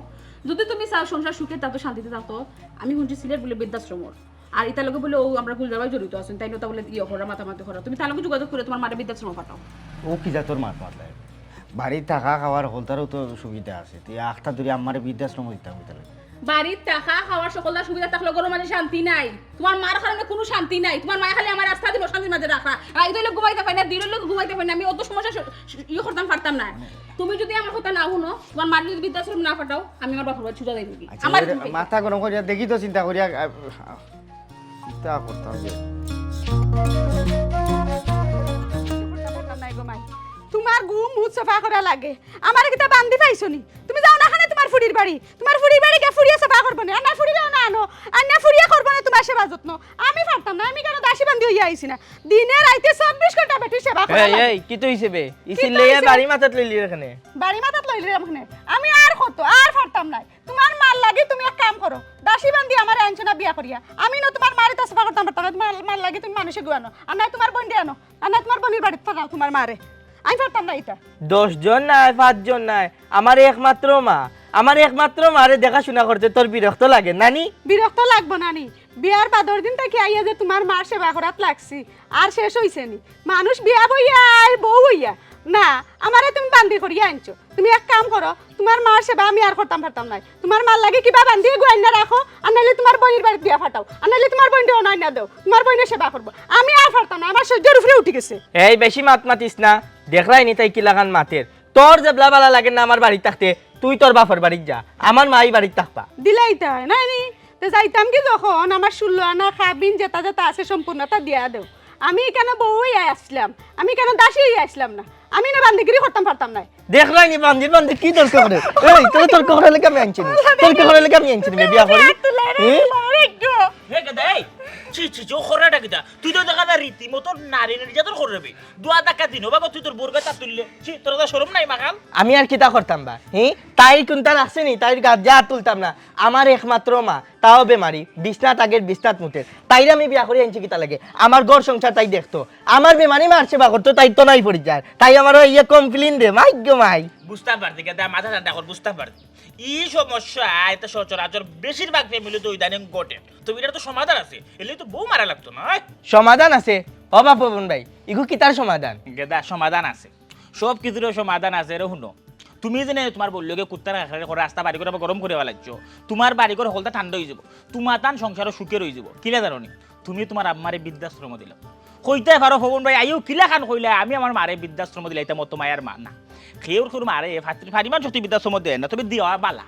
যদি তুমি চাও সংসার সুখে থাকতো শান্তিতে থাকতো আমি শুনছি সিলেট বলে বৃদ্ধাশ্রমর আর এটা লোকে বলে ও আমরা গুলজারবাই জড়িত আছেন তাই নতা বলে ইয়ে করা মাতামাতি করা তুমি তার লোকে যোগাযোগ করে তোমার মারে বৃদ্ধাশ্রম পাঠাও ও কি যা তোর মাত মারলে বাড়ির থাকা খাওয়ার হলতারও তো সুবিধা আছে তুই আখটা ধরে আমার বৃদ্ধাশ্রম দিতাম তাহলে বাড়ির টাকা খাওয়ার সকলটা সুবিধা থাকলে গরম মাঝে শান্তি নাই তোমার মার কারণে কোনো শান্তি নাই তোমার মায়ের খালি আমার রাস্তা দিল শান্তির মাঝে রাখা রাইত হইলে ঘুমাইতে পারি না দিন হইলে ঘুমাইতে পারি না আমি অত সমস্যা ইয়ে করতাম পারতাম না তুমি যদি আমার কথা না শুনো তোমার মার যদি বৃদ্ধাশ্রম না পাঠাও আমি আমার বাপের বাড়ি ছুটা দেই দিবি আচ্ছা আমার মাথা গরম করিয়া দেখি তো চিন্তা করিয়া চিন্তা করতাম যে তোমার ঘুম মুখ সাফা করা লাগে আমার কিতা বান্ধি পাইছো নি তুমি যাও না খানে তোমার ফুড়ির বাড়ি কে ফুড়িয়া সাফা করবো না আর ফুড়িও না আনো আর না ফুড়িয়া করবো না তোমার সেবা যত্ন আমি পারতাম না আমি কেন দাসী বান্ধি হইয়া আইছি না দিনে রাইতে 24 ঘন্টা বেটির সেবা করা এই এই কি তো হিসেবে ইসিল লইয়া বাড়ি মাথাত লইলি এখানে বাড়ি মাথাত লইলি আমখানে আমি আর কত আর পারতাম না তোমার মার লাগে তুমি এক কাম করো দাসী বান্ধি আমার আনছো না বিয়া করিয়া আমি না তোমার মারে তো সাফা করতাম পারতাম না তোমার মার লাগে তুমি মানুষে গুয়ানো আর না তোমার বোন আনো আর না তোমার বোনের বাড়িতে পাঠাও তোমার মারে আমি পারতাম না এটা 10 জন নাই 5 জন নাই আমার একমাত্র মারে দেখাশোনা করতে তোর বিরক্ত লাগে নানি বিরক্ত লাগবো নানি বিয়ার বাদর দিন থেকে আইয়া যে তোমার মার সেবা করাত লাগছি আর শেষ হইছে নি মানুষ বিয়া বইয়া আর বউ হইয়া না আমারে তুমি বান্দি করিয়া আনছো তুমি এক কাম করো তোমার মার সেবা আমি আর করতাম পারতাম না তোমার মার লাগে কিবা বান্দি গুয়াইনা রাখো আর নাইলে তোমার বোনের বাড়িতে বিয়া ফাটাও আর নাইলে তোমার বোনকে অনাইনা দাও তোমার বোনের সেবা করবো আমি আর পারতাম না আমার সহ্যের উপরে উঠে গেছে এই বেশি মাত মাতিস না দেখলাই নি তাই কি লাগান মাতের তোর জেবলা বালা লাগে না আমার বাড়ি থাকতে তুই তোর বাপের বাড়ি যা আমার মাই বাড়ি থাকবা দিলাইতে হয় না নি তো যাইতাম কি যখন আমার 16 আনা খাবিন যেটা যেটা আছে সম্পূর্ণতা দিয়া দেও আমি কেন বউ হইয়া আসলাম আমি কেন দাসী হইয়া আসলাম না আমি না বান্দিগিরি করতাম পারতাম না দেখলাই নি বান্দি কি দরকার করে এই তোর করে লাগে আমি আনছি বিয়া করি হে গেদা এই চি চি চো খরাটা গেদা তুই তো দেখা না রীতিমতো নারী নির্যাতন করবি দুয়া টাকা দিন বাবা তুই তোর বোরগা তা তুললে চি তোর তো শরম নাই মাকাল আমি আর কিতা করতাম বা তাই কোনটার আসেনি তাই গাছ যা তুলতাম না আমার একমাত্র মা তাও বেমারি বিছনাত আগের বিছনাত মুতের তাইরে আমি বিয়া করে আনছি কিতা লাগে আমার ঘর সংসার তাই দেখতো আমার বেমারি মার সেবা করতো তাই তো নাই পড়ি যায় তাই আমার ইয়ে কমপ্লেন দে মাই বুঝতে পারছি গেদা মাথা ঠান্ডা কর বুঝতে পারছি এই সমস্যা এটা সচরাচর বেশিরভাগ ফ্যামিলি তো ইদানিং ঘটে তো এটার তো সমাধান আছে এলে তো বউ মারা লাগতো না সমাধান আছে ও বাপন ভাই ইগু কিতার সমাধান গেদা সমাধান আছে সব কিছুর সমাধান আছে রে শুনো তুমি জেনে তোমার বললোকে কুত্তার রাস্তা বাড়ি করে গরম করে লাগছো তোমার বাড়ি করে হলটা ঠান্ডা হয়ে যাব তোমার তান সংসারও সুখে রয়ে যাব কিলা জানো নি তুমি তোমার আম্মারে বৃদ্ধাশ্রম দিলাম কইতে পারো ফবন ভাই আইও কিলা খান কইলা আমি আমার মারে বৃদ্ধাশ্রম দিলাই এটা মতো মায়ের মা না খেয়েও তোর মারে ফারিমান সত্যি বৃদ্ধাশ্রম দেয় না তবে দেওয়া বালা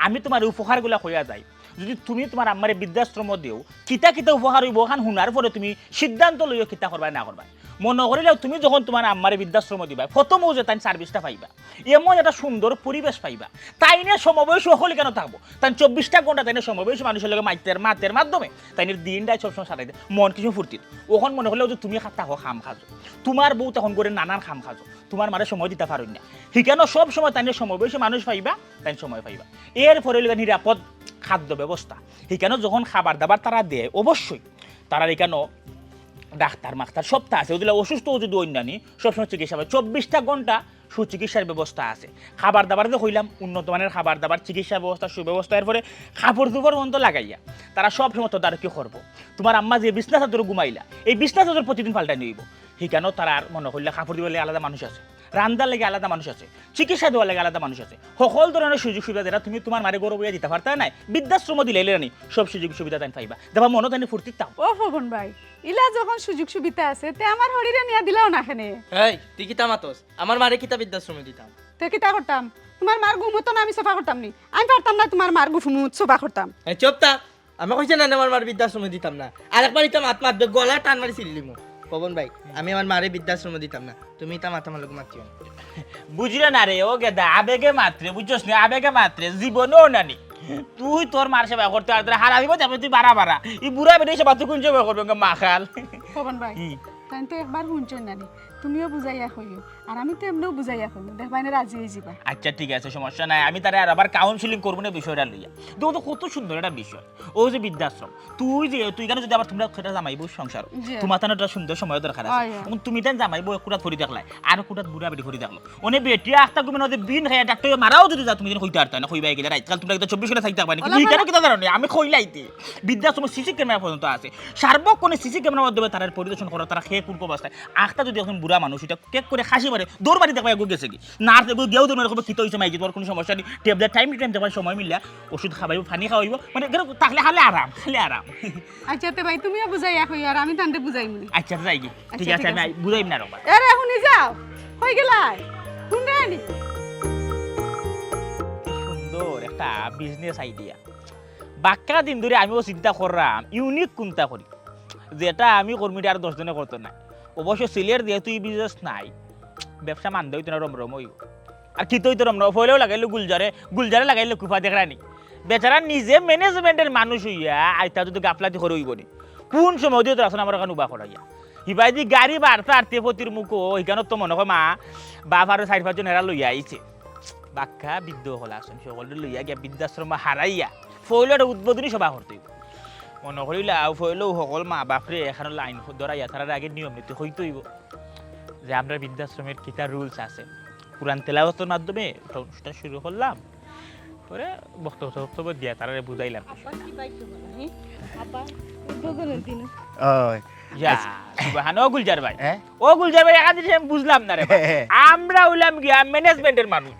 আমি তোমার উপহারগুলা কইয়া যাই যদি তুমি তোমার আম্মারে বৃদ্ধাশ্রম দিও কিতা কিতা উপহার হইব খান শুনার পরে তুমি সিদ্ধান্ত লইও কিতা করবা না করবা মনে করিলেও তুমি যখন তোমার আম্মারে বৃদ্ধাশ্রম দিবা প্রথমেও যে তাই সার্ভিসটা পাইবা এমন একটা সুন্দর পরিবেশ পাইবা তাই নিয়ে সমবয়স সকলে কেন থাকবো তাই 24টা ঘন্টা তাই সমবয়স মানুষের লগে মাতের মাধ্যমে তাই দিনটাই সবসময় সারাই দেয় মন কিছু ফুর্তির ওখান মনে করলেও যে তুমি থাকো খাম খাজো তোমার বউ তখন করে নানান খাম খাজো তোমার মারে সময় দিতে পারো না সেখানে সব সময় তাই সমবয়সী মানুষ পাইবা তাই সময় পাইবা এরপরে নিরাপদ খাদ্য ব্যবস্থা সেখানে যখন খাবার দাবার তারা দেয় অবশ্যই তারা এখানে ডাক্তার মাক্তার সবটা আছে ওগুলো অসুস্থ যদি অন্যান্য সবসময় চিকিৎসা পায় 24টা ঘন্টা সুচিকিৎসার ব্যবস্থা আছে খাবার দাবার যে হইলাম উন্নত মানের খাবার দাবার চিকিৎসা ব্যবস্থা সুব্যবস্থা এরপরে কাপড় দুপুর পর্যন্ত লাগাইয়া তারা সব সময় তো তারা কি করবো তোমার আম্মা যে বিছনা চাদর ঘুমাইলা এই বিছনা চাদর প্রতিদিন পাল্টাই নিব সেখানেও তারা আর মনে করলে কাপড় দিবলে আলাদা মানুষ আছে রান্দার লেগে আলাদা মানুষ আছে চিকিৎসা দেওয়ার লেগে আলাদা মানুষ আছে সকল ধরনের সুযোগ সুবিধা যেটা তুমি তোমার মারে গৌরব দিতে পারতা নাই বৃদ্ধাশ্রম দিলে এলে সব সুযোগ সুবিধা তাই পাইবা দেবা মনে তাই ফুর্তি তাও ও ফবন ভাই ইলা যখন সুযোগ সুবিধা আছে তে আমার হরিরে নিয়া দিলাও না খানে এই তুই কিতা মাতস আমার মারে কিতা বৃদ্ধাশ্রমে দিতাম তে কিতা করতাম তোমার মার ঘুমতো না আমি সোফা করতাম নি আমি পারতাম না তোমার মার ঘুমুত সোফা করতাম চুপটা আমি কইছে না আমার মার বৃদ্ধাশ্রমে দিতাম না আরেকবার ইতা মাত মাত গলা টান মারি ছিলিলিমু পবন ভাই আমি আমার মারে বৃদ্ধাশ্রমে দিতাম না তুমি তা মাথা মালক মাতিও বুঝলে না রে ও গেদা আবেগে মাত্রে বুঝছস না আবেগে মাত্রে জীবনেও নানি তুই তোর মার সেবা করতে আর হারাবি যাবে তুই বাড়া এই বুড়া বেরিয়ে সেবা তুই কোন সেবা করবে মাখাল পবন ভাই তাই তো একবার শুনছেন নানি তুমিও বুঝাইয়া হইও আর আমি তো এমনিও বুঝাইয়া হইও দেখবাই না রাজি হয়ে যাবা আচ্ছা ঠিক আছে সমস্যা নাই আমি তারে আর আবার কাউন্সিলিং করবো না বিষয়টা লইয়া দেখো তো কত সুন্দর একটা বিষয় ও যে বৃদ্ধাশ্রম তুই কেন যদি আবার তোমরা সেটা জামাইবো সংসার তোমার তার একটা সুন্দর সময় দরকার আছে এবং তুমি তাই জামাইবো কুড়াত ফরি দেখলাই আর কুড়াত বুড়া বেটি ফরি দেখলো অনেক বেটি আস্তা গুমেন ওদের বিন খাইয়া ডাক্তার মারাও যদি যা তুমি হইতে পারতা না হইবাই গেলে রাইত কাল তোমরা 24 ঘন্টা থাকতে পারবে না তুমি কেন কিতা জানো না আমি কইলাইতে বৃদ্ধাশ্রম সিসি ক্যামেরা পর্যন্ত আছে সার্বক্ষণে সিসি ক্যামেরার মাধ্যমে তারা পরিদর্শন করা তারা খেয়ে কোন অবস্থায় আস্তা যদি এখন বুড়া মানুষ এটা কেক করে খাসি মারে দৌড় বাড়ি দেখবা গেছে কি নার্স এগো গেও দৌড় মারে কি তো হইছে মাইকি তোমার কোনো সমস্যা নেই ট্যাবলেট টাইম দেখবা সময় মিললা ওষুধ খাওয়াইব পানি খাওয়াইব মানে তাহলে খালে আরাম আচ্ছা তে ভাই তুমিও বুঝাই কই আর আমি তান্তে বুঝাই মনি আচ্ছা যাই কি ঠিক আছে আমি বুঝাইম না রবা আরে এখনি যাও হই গেলাই কোন রানি সুন্দর একটা বিজনেস আইডিয়া বাক্কা দিন ধরে আমিও চিন্তা করলাম ইউনিক কোনটা করি যেটা আমি কর্মীটা আর 10 জনে করতো না অবশ্য সিলের যেহেতু এই বিজনেস নাই ব্যবসা মানতে হইতো না রমরম হইব আর কি তো রমরম হইলেও লাগাইলো গুলজারে লাগাইলো কুফা দেখরানি বেচারা নিজে ম্যানেজমেন্টের মানুষ হইয়া আইতা যদি গাফলাতি করে হইব নি কোন সময় দিয়ে তো আসলে আমার কাছে উবা করাইয়া হিবাই দি গাড়ি বাড়তে আরতে পতির মুখ ওইখানে তো মনে হয় মা বাপ আর 4-5 জন হেরা লইয়া আইছে বাক্কা বৃদ্ধ হল আসুন সকলে লইয়া গিয়া বৃদ্ধাশ্রম হারাইয়া ফইলের উদ্বোধনী সভা করতে মনে করিলা ফইলেও সকল মা বাপরে এখানে লাইন ধরাইয়া তার আগে নিয়ম নীতি হইতে হইব যে আমরা বৃদ্ধাশ্রমের কিতা রুলস আছে কোরআন তেলাওয়াতের মাধ্যমে অনুষ্ঠান শুরু করলাম পরে বক্তব্য দিয়া তারা বুঝাইলাম গুলজার ভাই একা জিনিস আমি বুঝলাম না রে আমরা হইলাম গিয়া ম্যানেজমেন্টের মানুষ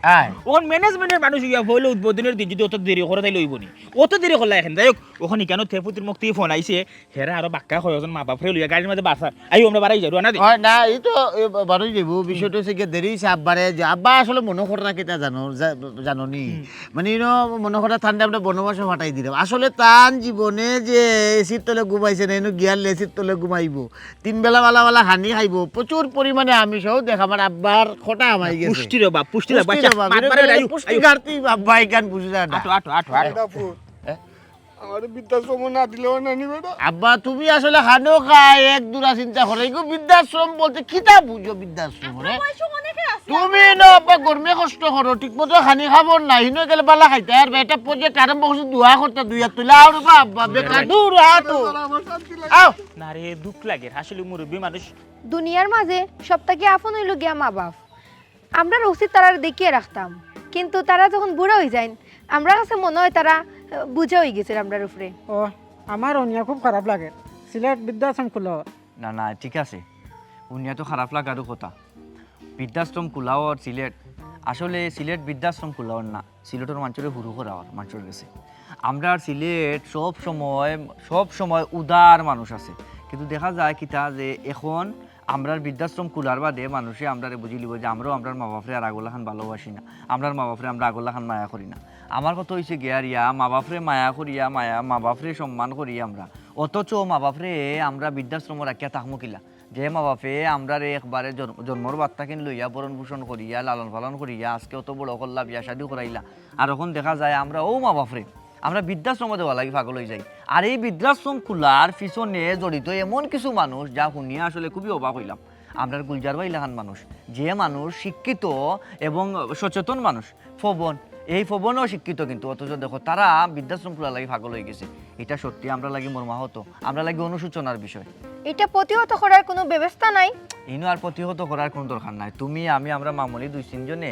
ওখান ম্যানেজমেন্টের মানুষ গিয়া হইলে উদ্বোধনের দিন যদি অত দেরি করে তাই লইব নি অত দেরি করলা এখন যাই হোক ওখানে কেন থেপুতির মুখ থেকে ফোন আইছে হেরা আরো বাক্কা কয়েকজন মা বাপরে লইয়া গাড়ির মধ্যে বাসা আই আমরা বাড়াই যাই না না এই তো বারোই যাবো বিষয়টা হচ্ছে গিয়ে দেরি হয়েছে আব্বারে যে আব্বা আসলে মনে করে না কেটা জানি মানে মনে করে ঠান্ডা আমরা বনবাসে ফাটাই দিলাম আসলে তান জীবনে যে এসির তলে ঘুমাইছে না এনে গিয়ার এসির তলে ঘুমাইব 3 বেলা বালা হানি খাইব প্রচুর পরিমাণে আমিষও দেখা আমার আব্বার খটা আমাই গেছে পুষ্টির বাপ পুষ্টি ঘাটতি আব্বা এখান বুঝে না আমার বৃদ্ধাশ্রম না দিলেও না নি বেটা আব্বা তুমি আসলে খানো খায় এক দূরা চিন্তা করে গো বৃদ্ধাশ্রম বলতে কিতা বুঝো বৃদ্ধাশ্রম রে তুমি ন আব্বা গরমে কষ্ট করো ঠিক মতো খানি খাবো না হিনো গেলে বালা খাইতে আর বেটা প্রজেক্ট আরম্ভ করছে দোয়া করতে দুইয়া তুলা আর আব্বা বেকার দূর আতো আও না রে দুঃখ লাগে আসলে মুরব্বী মানুষ দুনিয়ার মাঝে সবটাকে আপন হইল গিয়া মা বাপ আমরা উচিত তারা দেখিয়ে রাখতাম কিন্তু তারা যখন বুড়া হয়ে যায় আমরা কাছে মনে হয় তারা বুঝা হয়ে গেছে আমরার উপরে ও আমার অনিয়া খুব খারাপ লাগে সিলেট বৃদ্ধাশ্রম খুলো না না ঠিক আছে উনিয়া তো খারাপ লাগারও কথা বৃদ্ধাশ্রম খোলাও আর সিলেট আসলে সিলেট বৃদ্ধাশ্রম খোলাও না সিলেটের মানুষের হুরু করাওয়ার মানুষের গেছে আমরা সিলেট সব সময় উদার মানুষ আছে কিন্তু দেখা যায় কিতা যে এখন আমরা বৃদ্ধাশ্রম খোলার বাদে মানুষে আমরা বুঝি লিব যে আমরাও আমরা মা বাপরে আর আগলা খান ভালোবাসি না আমরা মা বাপরে আমরা আগলা খান মায়া করি না আমার কথা হয়েছে গিয়ারিয়া মা বাপরে মায়া করিয়া মা বাপরে সম্মান করি আমরা অথচ মা বাপরে আমরা বৃদ্ধাশ্রম রাখিয়া তাহমকিলা যে মা বাপে আমরা একবারে জন্মর বাচ্চাকে লইয়া বরণ পোষণ করিয়া লালন পালন করিয়া আজকে অত বড় করলা বিয়া শাদি করাইলা আর এখন দেখা যায় আমরা ও মা বাপরে আমরা বৃদ্ধাশ্রমে দেওয়া লাগি পাগল হয়ে যাই আর এই বৃদ্ধাশ্রম খোলার পিছনে জড়িত এমন কিছু মানুষ যা শুনিয়ে আসলে খুবই অবাক হইলাম আমরা গুলজার ভাই লাহান মানুষ যে মানুষ শিক্ষিত এবং সচেতন মানুষ ফবন এই ফবনও শিক্ষিত কিন্তু অথচ দেখো তারা বৃদ্ধাশ্রম খোলা লাগি পাগল হয়ে গেছে এটা সত্যি আমরা লাগি মর্মাহত আমরা লাগি অনুশোচনার বিষয় এটা প্রতিহত করার কোনো ব্যবস্থা নাই ইনো আর প্রতিহত করার কোনো দরকার নাই তুমি আমি আমরা মামুলি 2-3 জনে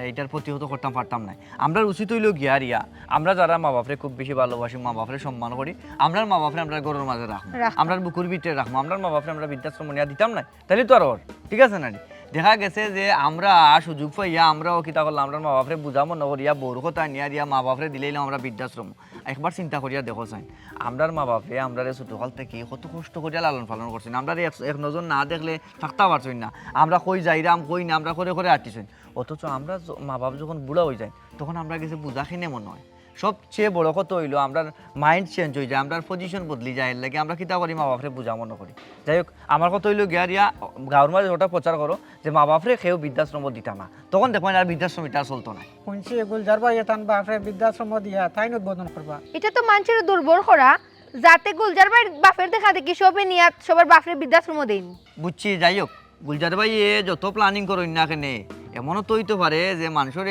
এটার প্রতিহত করতাম পারতাম না আমরা উচিত হইল গিয়ারিয়া আমরা যারা মা বাপরে খুব বেশি ভালোবাসি মা বাপরে সম্মান করি আমরা মা বাপরে আমরা ঘরের মাঝে রাখবো আমরা বুকুর ভিতরে রাখবো আমরা মা বাপরে আমরা বৃদ্ধাশ্রম নিয়ে দিতাম না তাহলে তো আর ঠিক আছে না দেখা গেছে যে আমরা সুযোগ পাইয়া আমরাও কিতা করলাম আমরা মা বাপরে বুঝামো নকরিয়া বড় কথা নিয়ে দিয়া মা বাপরে দিলেইলাম আমরা বৃদ্ধাশ্রম একবার চিন্তা করিয়া দেখো চাই আমরার মা বাপে আমরা ছোটকাল থেকে কত কষ্ট করিয়া লালন পালন করছি আমরা এক নজর না দেখলে থাকতে পারছি না আমরা কই যাইরাম কই না আমরা করে করে আটটিছি অথচ আমরা মা বাপ যখন বুড়া হয়ে যায় তখন আমরা গেছে বুঝাখিনি মনে হয় সবচেয়ে বড় কথা হইলো আমরা মাইন্ড চেঞ্জ হয়ে যায় আমরা পজিশন বদলি যায় এর লাগে আমরা কিতা করি মা বাপরে বুঝা মনে করি যাই হোক আমার কথা হইলো গিয়ারিয়া গাঁর মাঝে ওটা প্রচার করো যে মা বাপরে খেয়েও বৃদ্ধাশ্রম দিতাম না তখন দেখবেন আর বৃদ্ধাশ্রম এটা চলতো না শুনছি গুলজার ভাই এতান বাপরে বৃদ্ধাশ্রম দিয়া তাই উদ্বোধন করবা এটা তো মানুষের দুর্বল করা যাতে গুলজার ভাই বাপের দেখা দেখি সবে নিয়ে সবার বাপরে বৃদ্ধাশ্রম দেন বুঝছি যাই হোক গুলজার ভাই যত প্ল্যানিং করো না কেনে এমনও তো হইতে পারে যে মানুষের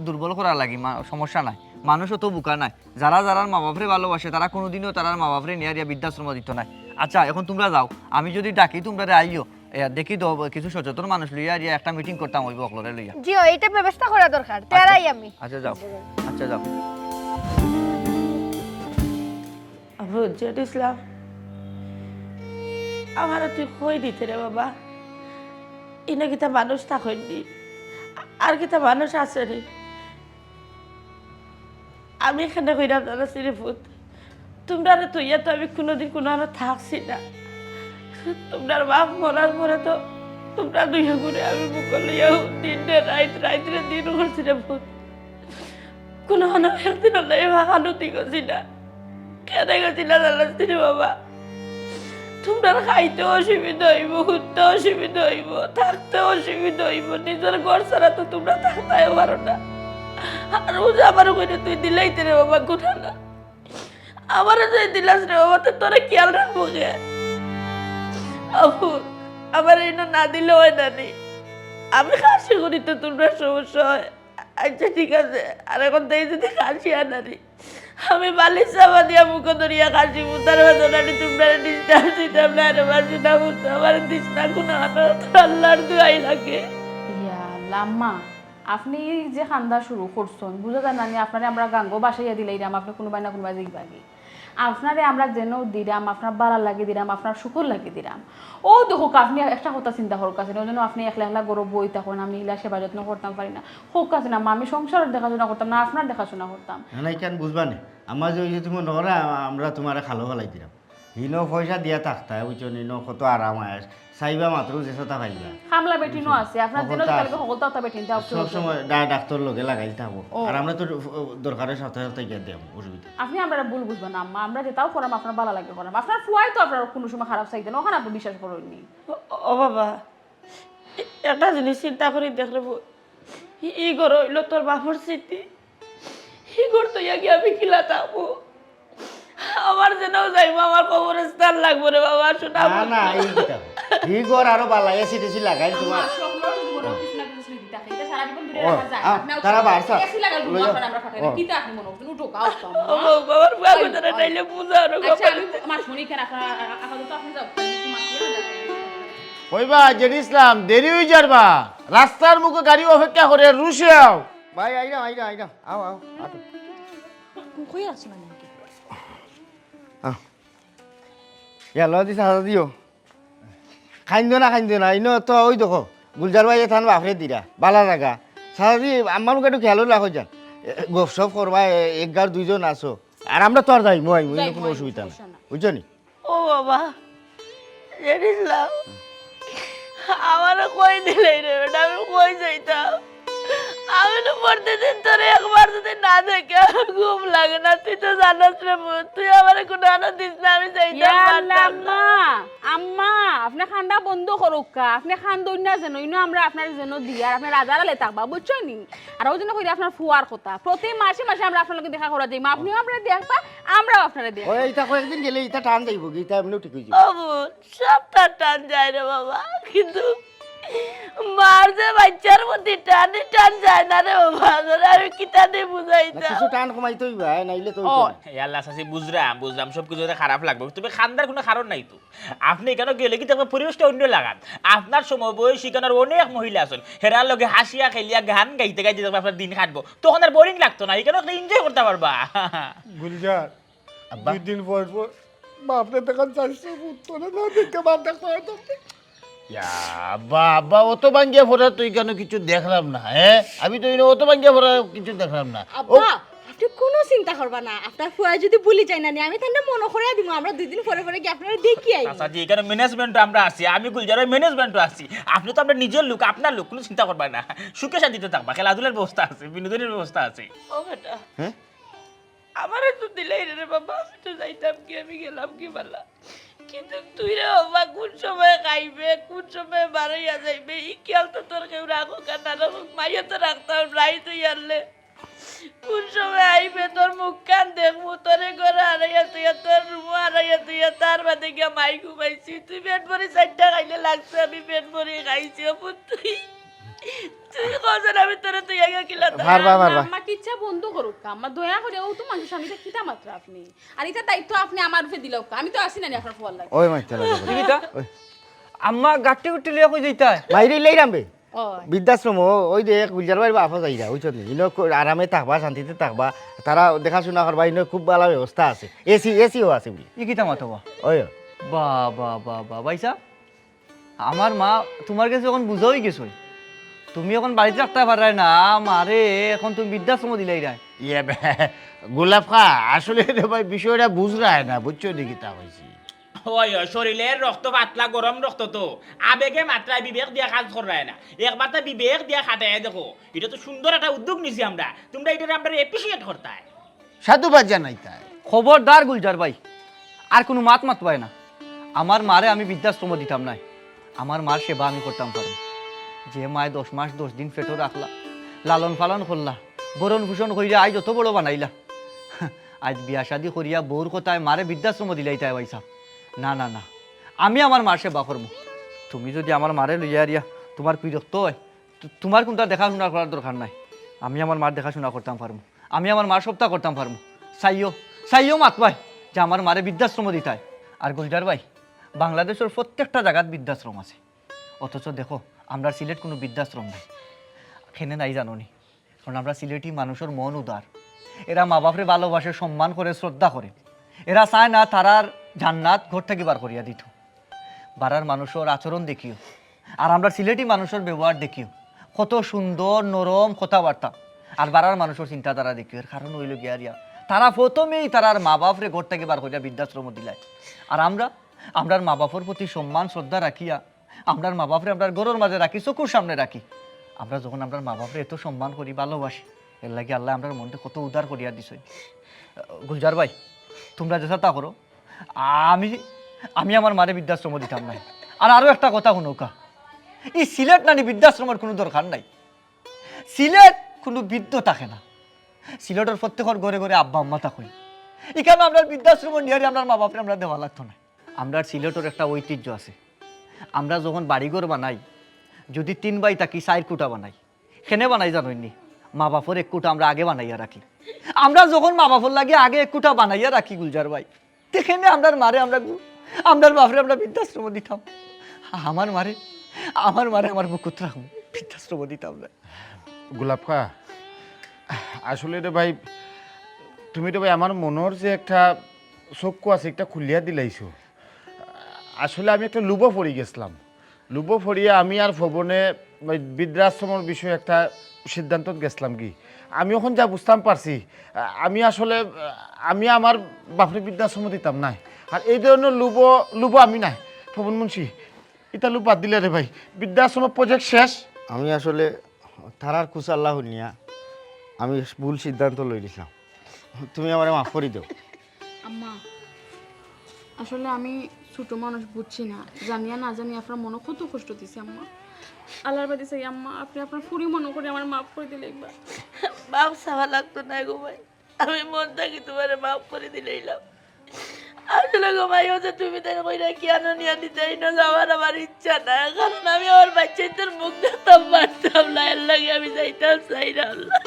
দুর্বল করা লাগি সমস্যা নাই মানুষও তো বোকা নাই যারা যারা মা বাপরে ভালোবাসে তারা কোনোদিনও তারা মা বাপরে নিয়ে দিয়া বৃদ্ধাশ্রম দিত নাই আচ্ছা এখন তোমরা যাও আমি যদি ডাকি তোমরা আইও দেখি তো কিছু সচেতন মানুষ লইয়া একটা মিটিং করতাম ওই বকলরে লইয়া জিও এটা ব্যবস্থা করা দরকার তারাই আমি আচ্ছা যাও রোজিয়াত ইসলাম আমার তুই কই দিতে রে বাবা ইনো কিতা মানুষ থাকেননি আর কিতা মানুষ আছে রে আমি এখানে কইরাম দাদা শ্রীপুত তোমরা তুইয়া তো আমি কোনোদিন কোনো আরো থাকছি না তোমরার বাপ মরার পরে তো তোমরা দুইয়া ঘুরে আমি বুক লইয়া দিনে রাইতে দিন করছি রে ভূত কোনো একদিন হলে ভাগানুতি করছি না কেন গেছি না জানাচ্ছি রে বাবা তোমরা খাইতে অসুবিধা হইব ঘুরতে অসুবিধা হইব থাকতে অসুবিধা হইব নিজের ঘর ছাড়া তো তোমরা থাকতে পারো না আর বুঝে আমার কইলে তুই দিলেইতে রে বাবা গুণা না আমারও যে দিলাস রে বাবা তো তোরা খেয়াল রাখবো গে আপু আমার এই না দিলে হয় না নি আমি খাসি করি তো তোমরা সমস্যা হয় আচ্ছা ঠিক আছে আর এখন তাই যদি খাসি আনারি আমি বালিশ চাপা দিয়া মুখ ধরিয়া খাসি মুতার বেদনাটি তোমরা ডিস্টার্ব দিতাম না রে বাসি না মুতো আমার দিস না কোনো আল্লাহর দুয়াই লাগে ইয়া লাম্মা আপনি যে খান্দা শুরু করছেন বুঝা যায় না আপনারে আমরা গাঙ্গো বাসাইয়া দিলাইরাম আপনি কোনোবাই না কোনোবাই দিবাগি আপনারে আমরা যেন দিলাম আপনার বালা লাগিয়ে দিলাম আপনার শুকর লাগিয়ে দিলাম ও দেখো আপনি একটা কথা চিন্তা করো কাছে ওই জন্য আপনি একলা একলা গরব বই তখন আমি ইলা সেবা যত্ন করতাম পারি না হোক কাছে না আমি সংসারের দেখাশোনা করতাম না আপনার দেখাশোনা করতাম না কেন বুঝবা না আমার যে ওই যে তুমি নকরা আমরা তোমার খালো ফেলাই দিলাম হিনো পয়সা দিয়া থাকতা বুঝছো নিনো কত আরাম আয়াস চাইবা মাত্র যে কথা পাইবা হামলা বেটিনও আছে আপনার দিনও কালকে সকলটা তা বেটিন দাও সব সময় ডাক্তার লগে লাগাই থাকবো আর আমরা তো দরকারের সপ্তাহে সপ্তাহে গিয়ে দেব অসুবিধা আপনি আমরা ভুল বুঝবেন না আম্মা আমরা যেটাও করাম আপনার ভালো লাগবে করাম আপনার ফুয়াই তো আপনার কোনো সময় খারাপ চাইতেন ওখানে আপনি বিশ্বাস করেননি ও বাবা একটা জিনিস চিন্তা করি দেখলে ই ঘর হইল তোর বাপর স্মৃতি ই ঘর তো গিয়ে আমি কিলা থাকবো আমার যেন যাইবো আমার কবরস্থান লাগবো রে বাবা শোনা না না এই কিটা এই ঘর আরো বালা এসি টেসি লাগাই তোমার তারা বাড়ছা বাবার বুয়া কোথায় নাইলে বুঝা আরো ওইবা জেনে ইসলাম দেরি হয়ে যাবা রাস্তার মুখে গাড়ি অপেক্ষা করে রুশে আও ভাই আইনা আও আটো কই আছো মানে ইয়ালো দি সাজা দিও খাইন্দো না ইনো তো ওই দেখো গুলজার ভাই থান বাপরে দিরা বালা জায়গা সাজা দি আমার মুখে একটু খেয়ালও রাখো যান গপসপ করবা এক গার দুইজন আসো আর আমরা তো আর যাই মই কোনো অসুবিধা নেই বুঝছো নি ও বাবা জানিসলাম আমারও কই দিলে রে বেটা আমি কই যাইতাম আমি তো প্রতিদিন তোর একবার যদি না দেখে আমার ঘুম লাগে না তুই তো জানাস রে তুই আমার কোনো আনা দিস না আমি যাইতাম আম্মা আম্মা আপনি খান্দা বন্ধ করুক আপনি খান্দই না যেন ইনো আমরা আপনার জন্য দিই আর আপনি রাজারালে থাকবা বুঝছো নি আর ওই জন্য কইরা আপনার ফুয়ার কথা প্রতি মাসে মাসে আমরা আপনার লগে দেখা করা যাই আপনিও আপনারা দেখবা আমরাও আপনারা দেখ ওই এটা কয়েকদিন গেলে এটা টান যাইব গীতা এমনি ঠিক হয়ে ও বোন সবটা টান যায় রে বাবা কিন্তু মার যে বাচ্চার মধ্যে টান যায় না রে বাবা আমি কিতা দিয়ে বুঝাইতাম কিছু টান কমাইতে হইবা নাইলে তো ও আল্লাহ সাসি বুঝলাম সব কিছু খারাপ লাগবে তুমি খান্দার কোনো কারণ নাই তো আপনি কেন গেলে কি তোমার পরিবেশটা অন্য লাগান আপনার সময় বয়সী কেন অনেক মহিলা আছেন হেরার লগে হাসিয়া খেলিয়া গান গাইতে গাইতে আপনার দিন কাটবো তখন আর বোরিং লাগতো না এখানে এনজয় করতে পারবা গুলজার দুই দিন পর বাপরে দেখান চাইছে তোরা না দেখে বাপ দেখা হয়তো বাবা অত ভাঙ্গিয়া ফোরা তুই কেন কিছু দেখলাম না হ্যাঁ আমি তো অত ভাঙ্গিয়া ফোরা কিছু দেখলাম না আব্বা আপনি কোনো চিন্তা করবা না আপনার ফুয়া যদি বলি যাই না আমি তাহলে মনে করে দিব আমরা দুই দিন পরে পরে কি আপনারা দেখি আই আচ্ছা জি এখানে ম্যানেজমেন্ট আমরা আছি আমি গুলজারের ম্যানেজমেন্ট আছি আপনি তো আপনার নিজের লোক আপনার লোক কোনো চিন্তা করবা না সুখে শান্তিতে থাকবা খেলাধুলার ব্যবস্থা আছে বিনোদনের ব্যবস্থা আছে ও বেটা আমারে তো দিলাই রে বাবা আমি তো যাইতাম কি আমি গেলাম কি বালা কিন্তু তুই রে বাবা কোন সময় খাইবে কোন সময় বাড়াইয়া যাইবে ই খেয়াল তো তোর কেউ রাখো কাটা রাখো মাইয়া তো রাখতাম নাই তুই আনলে কোন সময় আইবে তোর মুখ কান দেখবো তোরে ঘরে হারাইয়া তুই তোর রুমো হারাইয়া তুই তার বাদে গিয়া মাই ঘুমাইছি তুই পেট ভরে 4টা খাইলে লাগছে আমি পেট ভরে খাইছি অপুর তুই কজন আমি তোরে তুই আগে কিলা আম্মা কিচ্ছা বন্ধ করুক আম্মা দয়া করে ও তো মানুষ আমি তো কিতা মাত্র আপনি আর এটা দায়িত্ব আপনি আমার উপরে দিলাও আমি তো আসি না আপনার ফুয়ার লাগে ওই মাইতে লাগে দিবিতা আম্মা গাট্টি গুট্টি লিয়া কই যাইতা বাইরে লইরাম বে ও বৃদ্ধাশ্রম ওই যে গুলজার ভাই বাপা যাইরা বুঝছো নি ইনো আরামে থাকবা শান্তিতে থাকবা তারা দেখাশোনা করবা ইনো খুব ভালো ব্যবস্থা আছে এসিও আছে বলি ই কিতা মাতবা ওই বা বা বা বা ভাইসা আমার মা তোমার কাছে যখন বুঝাই গেছো তুমি এখন বাড়িতে রাখতে পারাই না মারে এখন তুমি বৃদ্ধাশ্রম দিলাই রায় ইয়ে গোলাপ খা আসলে রে ভাই বিষয়টা বুঝরায় না বুঝছো দেখি তা হয়েছি ওই ওই শরীরের রক্ত পাতলা গরম রক্ত তো আবেগে মাত্রায় বিবেক দিয়া কাজ করায় না একবার তা বিবেক দিয়া খাটায় দেখো এটা তো সুন্দর একটা উদ্যোগ নিছি আমরা তোমরা এটা আমরা এপ্রিসিয়েট করতাই সাধুবাদ জানাই তাই খবরদার গুলজার ভাই আর কোনো মাত মাতবাই না আমার মারে আমি বৃদ্ধাশ্রম দিতাম নাই আমার মার সেবা আমি করতাম পারো যে মায় 10 মাস 10 দিন পেটও রাখলা লালন পালন করলা বরণ ভূষণ করিয়া আজ যত বড় বানাইলা আজ বিয়া শাদি করিয়া বউর কথায় মারে বৃদ্ধাশ্রম দিলাই তাই ভাই সাহ না না না আমি আমার মার সেবা করবো তুমি যদি আমার মারে লইয়া রিয়া তোমার বিরক্ত হয় তোমার কোনটা দেখাশোনা করার দরকার নাই আমি আমার মার দেখাশোনা করতাম পারবো আমি আমার মার সপ্তাহ করতাম পারবো সাইও মাতবাই যে আমার মারে বৃদ্ধাশ্রম দিতায় আর গুলজার ভাই বাংলাদেশের প্রত্যেকটা জায়গাত বৃদ্ধাশ্রম আছে অথচ দেখো আমরা সিলেট কোনো বৃদ্ধাশ্রম নাই খেনে নাই জানো নি কারণ আমরা সিলেটি মানুষের মন উদার এরা মা বাপরে ভালোবাসে সম্মান করে শ্রদ্ধা করে এরা চায় না তারার জান্নাত ঘর থেকে বার করিয়া দিত বাড়ার মানুষের আচরণ দেখিও আর আমরা সিলেটি মানুষের ব্যবহার দেখিও কত সুন্দর নরম কথাবার্তা আর বাড়ার মানুষের চিন্তাধারা দেখিও এর কারণ হইল গিয়ারিয়া তারা প্রথমেই তারার মা বাপরে ঘর থেকে বার করিয়া বৃদ্ধাশ্রম দিলায় আর আমরার মা বাপের প্রতি সম্মান শ্রদ্ধা রাখিয়া আমরার মা বাপরে আমরা ঘরের মাঝে রাখি চকুর সামনে রাখি আমরা যখন আমরা মা বাপরে এত সম্মান করি ভালোবাসি এর লাগে আল্লাহ আমরা মনটা কত উদার করিয়া দিছে গুলজার ভাই তোমরা যেটা তা করো আমি আমার মারে বৃদ্ধাশ্রম দিতাম নাই আর আরো একটা কথা শুনুকা এই সিলেট নানি বৃদ্ধাশ্রমের কোনো দরকার নাই সিলেট কোনো বৃদ্ধ থাকে না সিলেটের প্রত্যেকের ঘরে ঘরে আব্বা আম্মা থাকে এখানে আমরা বৃদ্ধাশ্রম নিয়ে আমরা মা বাপরে আমরা দেওয়া লাগতো না আমরা সিলেটের একটা ঐতিহ্য আছে আমরা যখন বাড়িঘর বানাই যদি 3 বাই থাকি 4 কুটা বানাই খেনে বানাই জানোইনি মা বাপর 1 কুটা আমরা আগে বানাইয়া রাখি আমরা যখন মা বাপর লাগে আগে 1 কুটা বানাইয়া রাখি গুলজার ভাই দেখেনে আমরার মারে আমরার বাপরে আমরা বৃদ্ধাশ্রম দিতাম আমার মারে আমার বুকুত রাখুন বৃদ্ধাশ্রম দিতাম না গোলাপ খা আসলে রে ভাই তুমি তো ভাই আমার মনের যে একটা চক্ষু আছে একটা খুলিয়া দিলাইছো আসলে আমি একটা লুবো পড়ে গেছিলাম লুবো পড়িয়া আমি আর ভবনে বৃদ্ধাশ্রমের বিষয়ে একটা সিদ্ধান্ত গেছিলাম কি আমি এখন যা বুঝতাম পারছি আমি আমার বাপরে বৃদ্ধাশ্রম দিতাম নাই আর এই ধরনের লুবো আমি নাই ভবন মুন্সি এটা লুব বাদ দিলে রে ভাই বৃদ্ধাশ্রমের প্রজেক্ট শেষ আমি আসলে তারার কুচাল্লা শুনিয়া আমি ভুল সিদ্ধান্ত লই দিলাম তুমি আমার মাফ করে দাও আম্মা আসলে আমি ছোট মানুষ বুঝছি না জানিয়া না জানি আপনার মনে কত কষ্ট দিছে আম্মা আল্লাহর বাড়ি চাই আম্মা আপনি আপনার ফুরি মনে করে আমার মাফ করে দিলে একবার মাপ চাওয়া লাগতো না গো ভাই আমি মন থাকি তোমার মাফ করে দিলাম আসলে গো ভাই ও যে তুমি তাই কইরা কেন নিয়ে দিতেই না যাওয়ার আমার ইচ্ছা না কারণ আমি আমার বাচ্চাদের মুখ দেখতাম পারতাম না এর লাগে আমি যাইতাম চাই না আল্লাহ